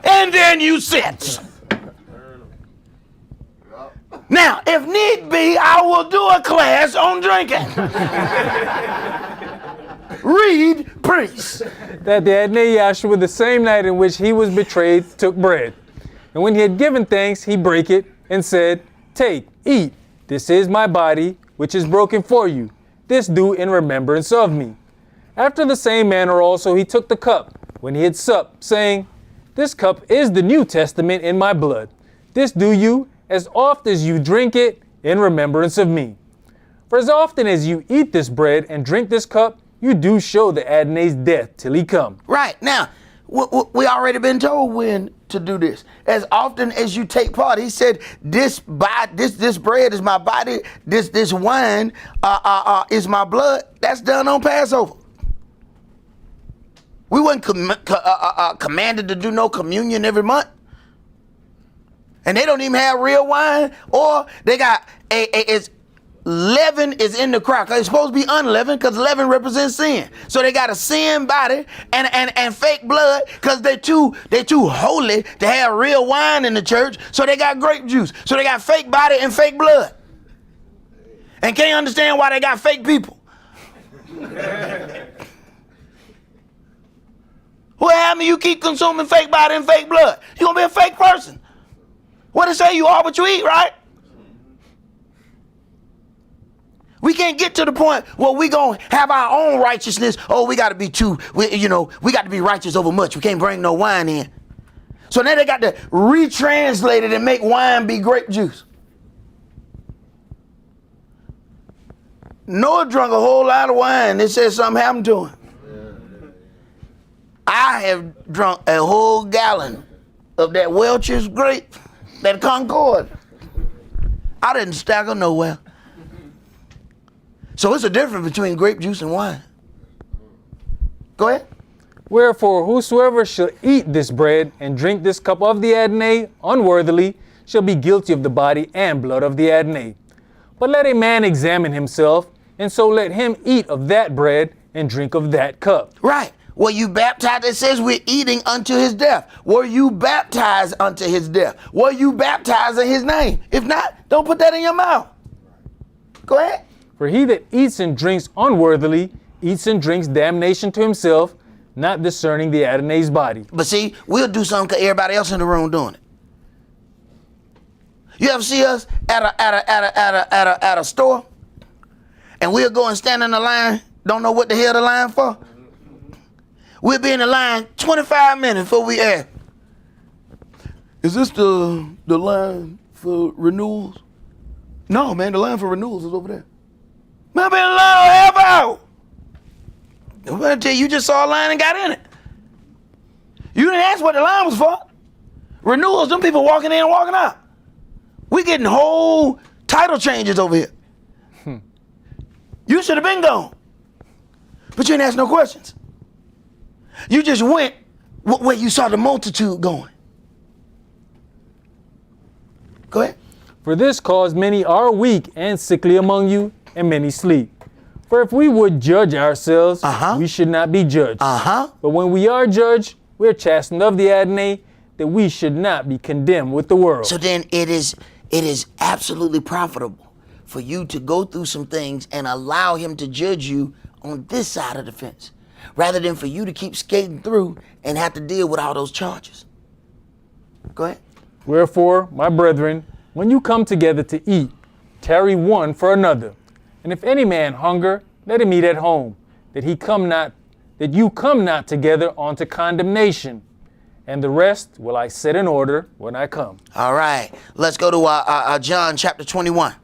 S6: And then you sit. Now, if need be, I will do a class on drinking. Read, priest.
S5: That the Adonai Yahshua, the same night in which he was betrayed, took bread. And when he had given thanks, he brake it and said, Take, eat. This is my body, which is broken for you. This do in remembrance of me. After the same manner also he took the cup, when he had supped, saying, This cup is the New Testament in my blood. This do you, as oft as you drink it, in remembrance of me. For as often as you eat this bread and drink this cup, you do show the Adonai's death till he come.
S6: Right. Now, We already been told when to do this. As often as you take part, he said, this bread is my body, this wine is my blood. That's done on Passover. We weren't commanded to do no communion every month. And they don't even have real wine, or they got leaven is in the crowd. Cause it's supposed to be unleavened, because leaven represents sin. So they got a sin body and fake blood, because they too holy to have real wine in the church. So they got grape juice. So they got fake body and fake blood. And can't understand why they got fake people. What happened? You keep consuming fake body and fake blood, you're gonna be a fake person. What it say? You are what you eat, right? We can't get to the point where we gonna have our own righteousness. Oh, we got to be we got to be righteous over much. We can't bring no wine in. So now they got to retranslate it and make wine be grape juice. Noah drunk a whole lot of wine. They said something happened to him. I have drunk a whole gallon of that Welch's grape, that Concord. I didn't stagger nowhere. So it's a difference between grape juice and wine. Go ahead.
S5: Wherefore, whosoever shall eat this bread and drink this cup of the Adonai unworthily shall be guilty of the body and blood of the Adonai. But let a man examine himself, and so let him eat of that bread and drink of that cup.
S6: Right. Were you baptized? It says we're eating unto his death. Were you baptized unto his death? Were you baptized in his name? If not, don't put that in your mouth. Go ahead.
S5: For he that eats and drinks unworthily eats and drinks damnation to himself, not discerning the Adonai's body.
S6: But see, we'll do something because everybody else in the room doing it. You ever see us at a store, and we'll go and stand in the line, don't know what the hell the line for? We'll be in the line 25 minutes before we ask, is this the line for renewals? No, man, the line for renewals is over there. Man, I've been in line a half hour. I'm going to tell you, you just saw a line and got in it. You didn't ask what the line was for. Renewals, them people walking in and walking out. We getting whole title changes over here. You should have been gone. But you didn't ask no questions. You just went where you saw the multitude going. Go ahead.
S5: For this cause many are weak and sickly among you, and many sleep. For if we would judge ourselves, we should not be judged. But when we are judged, we are chastened of the Adonai, that we should not be condemned with the world.
S6: So then it is absolutely profitable for you to go through some things and allow him to judge you on this side of the fence, rather than for you to keep skating through and have to deal with all those charges. Go ahead.
S5: Wherefore, my brethren, when you come together to eat, tarry one for another. And if any man hunger, let him eat at home, that you come not together unto condemnation. And the rest will I set in order when I come.
S6: All right. Let's go to John chapter 21.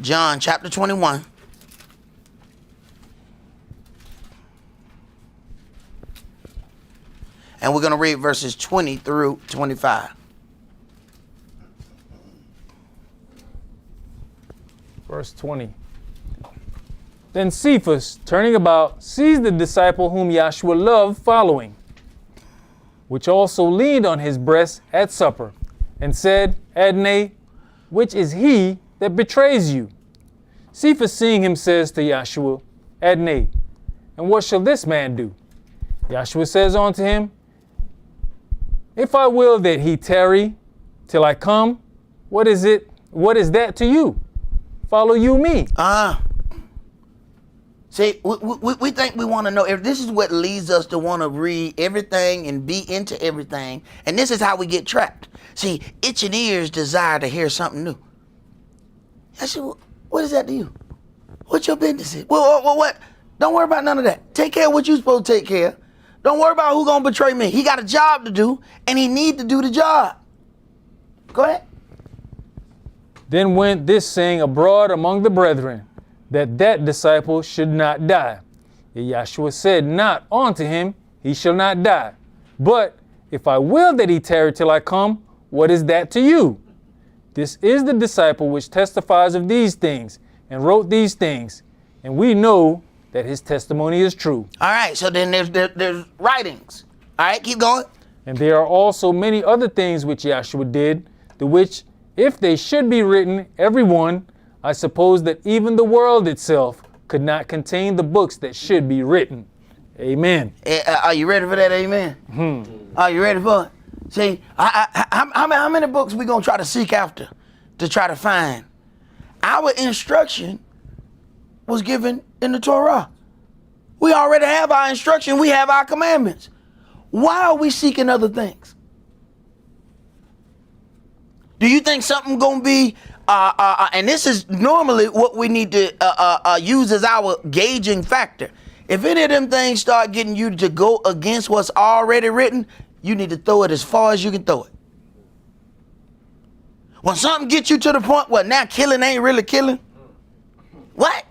S6: John chapter 21. And we're going to read verses 20 through 25.
S5: Verse 20. Then Cephas, turning about, sees the disciple whom Yahshua loved following, which also leaned on his breast at supper, and said, Adonai, which is he that betrays you? Cephas, seeing him, says to Yahshua, Adonai, and what shall this man do? Yahshua says unto him, if I will that he tarry till I come, what is that to you? Follow you me.
S6: See, we think we want to know. If this is what leads us to want to read everything and be into everything, and this is how we get trapped. See, itching ears desire to hear something new. I said, what is that to you? What's your business? Well, what? Don't worry about none of that. Take care of what you're supposed to take care of. Don't worry about who's going to betray me. He got a job to do, and he need to do the job. Go ahead.
S5: Then went this saying abroad among the brethren, that disciple should not die. Yet Yahshua said not unto him, he shall not die. But if I will that he tarry till I come, what is that to you? This is the disciple which testifies of these things, and wrote these things, and we know that his testimony is true.
S6: All right, so then there's writings. All right, keep going.
S5: And there are also many other things which Yahshua did, the which, if they should be written, every one, I suppose that even the world itself could not contain the books that should be written. Amen.
S6: Are you ready for that? Amen. Are you ready for it? See, how many books we gonna try to seek after, to try to find? Our instruction was given in the Torah. We already have our instruction. We have our commandments. Why are we seeking other things? Do you think something gonna be, and this is normally what we need to use as our gauging factor. If any of them things start getting you to go against what's already written, you need to throw it as far as you can throw it. When something gets you to the point where now killing ain't really killing, what?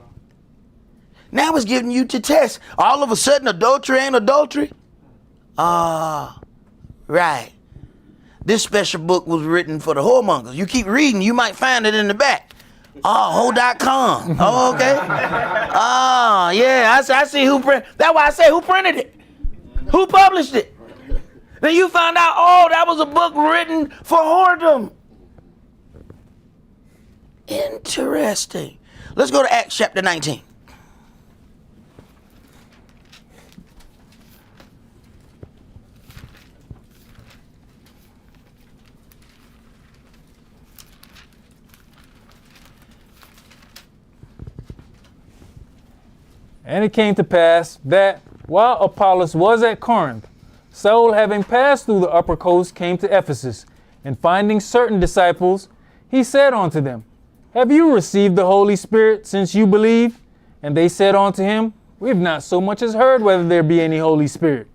S6: Now it's giving you to test. All of a sudden adultery ain't adultery? Right. This special book was written for the whoremongers. You keep reading, you might find it in the back. Ho.com. Oh, okay. Yeah, I see who printed. That's why I say who printed it. Who published it? Then you found out, that was a book written for whoredom. Interesting. Let's go to Acts chapter 19.
S5: And it came to pass that, while Apollos was at Corinth, Saul, having passed through the upper coast, came to Ephesus, and finding certain disciples, he said unto them, Have you received the Holy Spirit since you believe? And they said unto him, We have not so much as heard whether there be any Holy Spirit.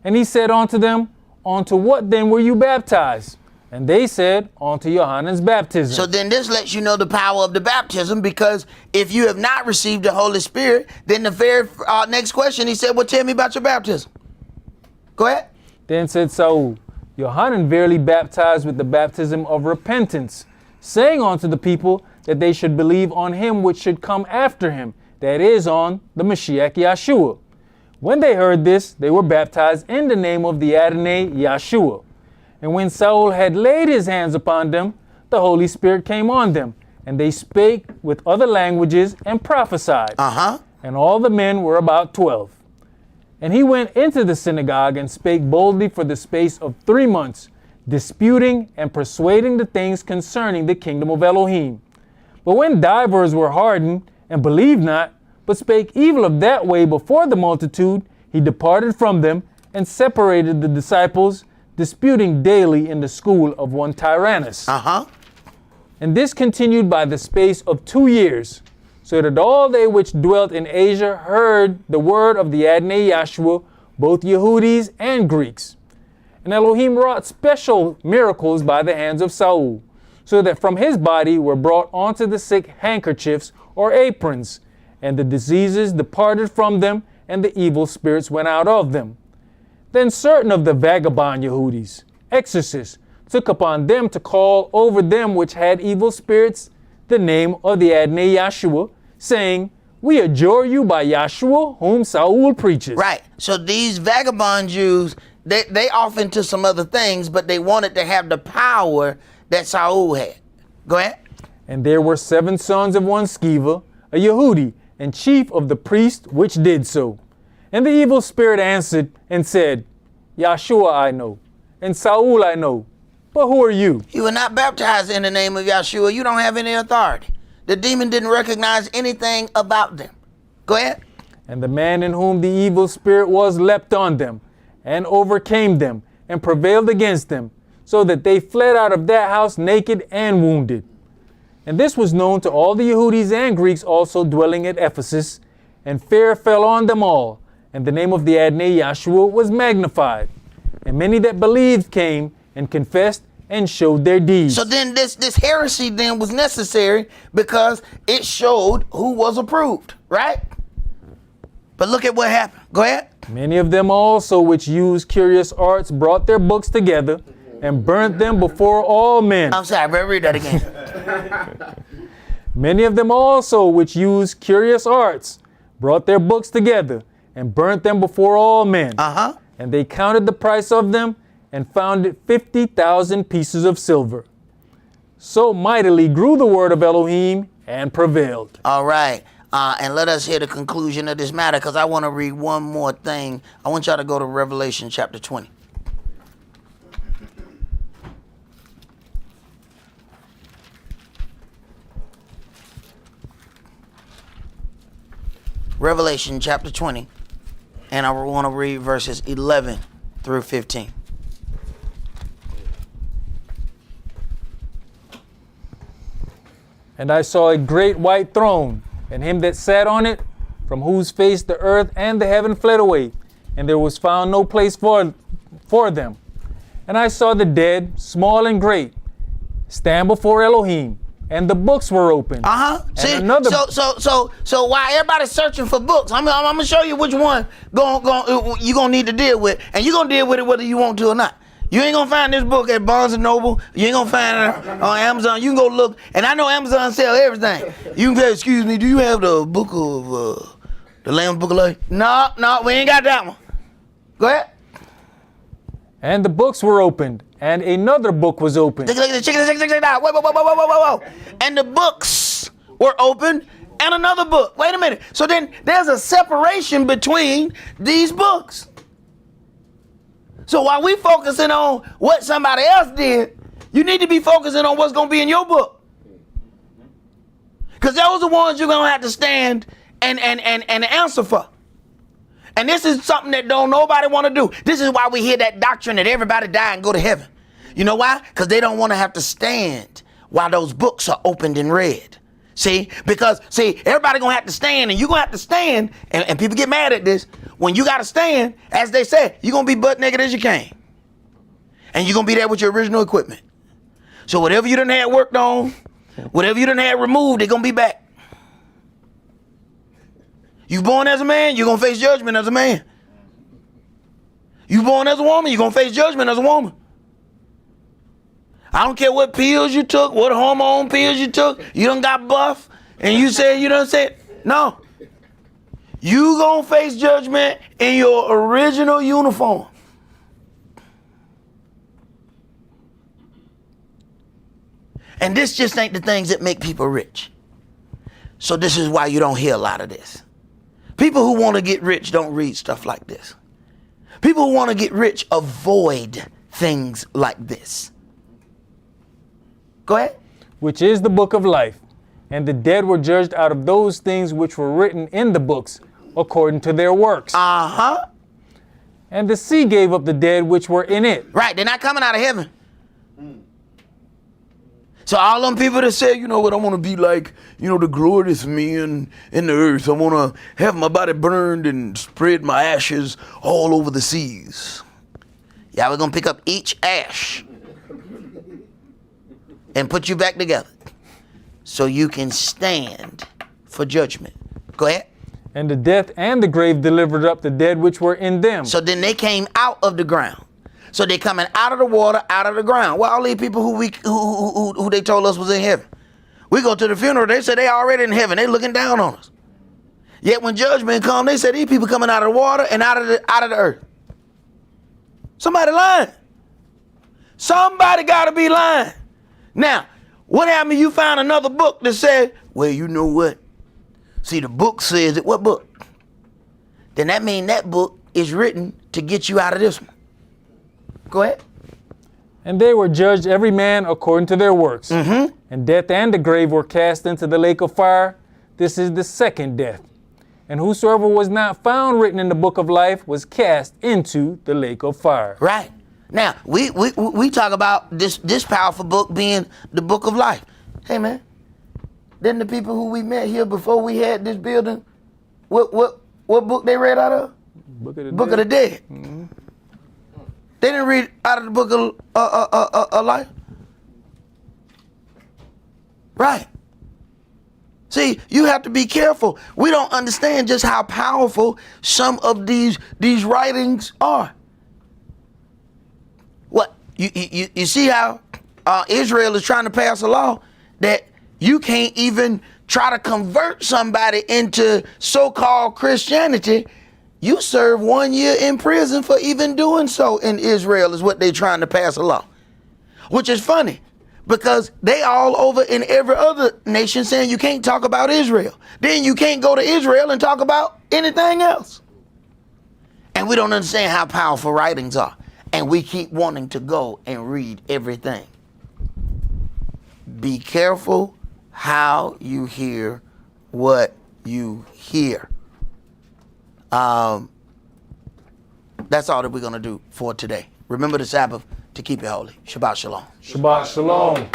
S5: And he said unto them, Unto what then were you baptized? And they said, Unto Johannen's baptism.
S6: So then this lets you know the power of the baptism, because if you have not received the Holy Spirit, then the very next question he said, Well, tell me about your baptism. Go ahead.
S5: Then said Saul, Johanan verily baptized with the baptism of repentance, saying unto the people that they should believe on him which should come after him, that is, on the Mashiach Yahshua. When they heard this, they were baptized in the name of the Adonai Yahshua. And when Saul had laid his hands upon them, the Holy Spirit came on them, and they spake with other languages and prophesied. And all the men were about 12. And he went into the synagogue and spake boldly for the space of 3 months, disputing and persuading the things concerning the kingdom of Elohim. But when divers were hardened and believed not, but spake evil of that way before the multitude, he departed from them and separated the disciples, disputing daily in the school of one Tyrannus. And this continued by the space of 2 years, so that all they which dwelt in Asia heard the word of the Adonai Yahshua, both Yehudis and Greeks. And Elohim wrought special miracles by the hands of Saul, so that from his body were brought onto the sick handkerchiefs or aprons, and the diseases departed from them, and the evil spirits went out of them. Then certain of the vagabond Yehudis, exorcists, took upon them to call over them which had evil spirits the name of the Adonai Yahshua, saying, We adjure you by Yahshua, whom Saul preaches.
S6: Right. So these vagabond Jews, they off into some other things, but they wanted to have the power that Saul had. Go ahead.
S5: And there were 7 sons of one Sceva, a Yehudi, and chief of the priests which did so. And the evil spirit answered and said, Yahshua I know, and Saul I know, but who are you?
S6: You were not baptized in the name of Yahshua. You don't have any authority. The demon didn't recognize anything about them. Go ahead.
S5: And the man in whom the evil spirit was leapt on them, and overcame them, and prevailed against them, so that they fled out of that house naked and wounded. And this was known to all the Yehudis and Greeks also dwelling at Ephesus, and fear fell on them all, and the name of the Adonai Yahshua was magnified. And many that believed came and confessed and showed their deeds.
S6: So then this heresy then was necessary because it showed who was approved, right? But look at what happened. Go ahead.
S5: Many of them also which used curious arts brought their books together and burnt them before all men.
S6: I'm sorry, but read that again.
S5: Many of them also which used curious arts brought their books together and burnt them before all men.
S6: Uh-huh.
S5: And they counted the price of them and found it 50,000 pieces of silver. So mightily grew the word of Elohim and prevailed.
S6: All right. And let us hear the conclusion of this matter, because I want to read one more thing. I want y'all to go to Revelation chapter 20. Revelation chapter 20. And I want to read verses 11 through 15.
S5: And I saw a great white throne, and him that sat on it, from whose face the earth and the heaven fled away, and there was found no place for them. And I saw the dead, small and great, stand before Elohim, and the books were opened.
S6: See,
S5: another...
S6: so while everybody's searching for books, I'm gonna show you which one you're gonna need to deal with, and you're gonna deal with it whether you want to or not. You ain't gonna find this book at Barnes & Noble. You ain't gonna find it on Amazon. You can go look, and I know Amazon sell everything. You can say, excuse me, do you have the book of, the Lamb's Book of Life? No, we ain't got that one. Go ahead.
S5: And the books were opened, and another book was opened.
S6: Check it out. Whoa. And the books were opened, and another book. Wait a minute. So then there's a separation between these books. So while we focusing on what somebody else did, you need to be focusing on what's going to be in your book. Because those are the ones you're going to have to stand and answer for. And this is something that don't nobody want to do. This is why we hear that doctrine that everybody die and go to heaven. You know why? Because they don't want to have to stand while those books are opened and read. See? Because, everybody going to have to stand, and you're going to have to stand, and people get mad at this. When you got to stand, as they said, you're going to be butt naked as you came. And you're going to be there with your original equipment. So whatever you done had worked on, whatever you done had removed, they're going to be back. You born as a man, you're going to face judgment as a man. You born as a woman, you're going to face judgment as a woman. I don't care what pills you took, what hormone pills you took, you done got buff, and you done said, no. You gonna face judgment in your original uniform. And this just ain't the things that make people rich. So this is why you don't hear a lot of this. People who want to get rich don't read stuff like this. People who want to get rich avoid things like this. Go ahead.
S5: Which is the book of life. And the dead were judged out of those things which were written in the books, according to their works.
S6: Uh-huh.
S5: And the sea gave up the dead which were in it.
S6: Right, they're not coming out of heaven. So all them people that say, you know what, I want to be like, the glorious men in the earth. I want to have my body burned and spread my ashes all over the seas. Yeah, we're going to pick up each ash and put you back together so you can stand for judgment. Go ahead.
S5: And the death and the grave delivered up the dead which were in them.
S6: So then they came out of the ground. So they coming out of the water, out of the ground. Well, all these people who they told us was in heaven. We go to the funeral, they say they already in heaven. They looking down on us. Yet when judgment come, they say these people coming out of the water and out of the earth. Somebody lying. Somebody got to be lying. Now, what happened if you found another book that said, well, you know what? See, the book says it. What book? Then that means that book is written to get you out of this one. Go ahead.
S5: And they were judged every man according to their works.
S6: Mm-hmm.
S5: And death and the grave were cast into the lake of fire. This is the second death. And whosoever was not found written in the book of life was cast into the lake of fire.
S6: Right. Now, we talk about this powerful book being the book of life. Hey, man, didn't the people who we met here before we had this building, what book they read out of? Book of the Dead. They didn't read out of the book of life. Right. See, you have to be careful. We don't understand just how powerful some of these writings are. What you see how Israel is trying to pass a law that you can't even try to convert somebody into so-called Christianity. You serve 1 year in prison for even doing so in Israel is what they're trying to pass a law. Which is funny because they all over in every other nation saying you can't talk about Israel. Then you can't go to Israel and talk about anything else. And we don't understand how powerful writings are. And we keep wanting to go and read everything. Be careful how you hear what you hear. That's all that we're going to do for today. Remember the Sabbath to keep it holy. Shabbat shalom.
S5: Shabbat shalom.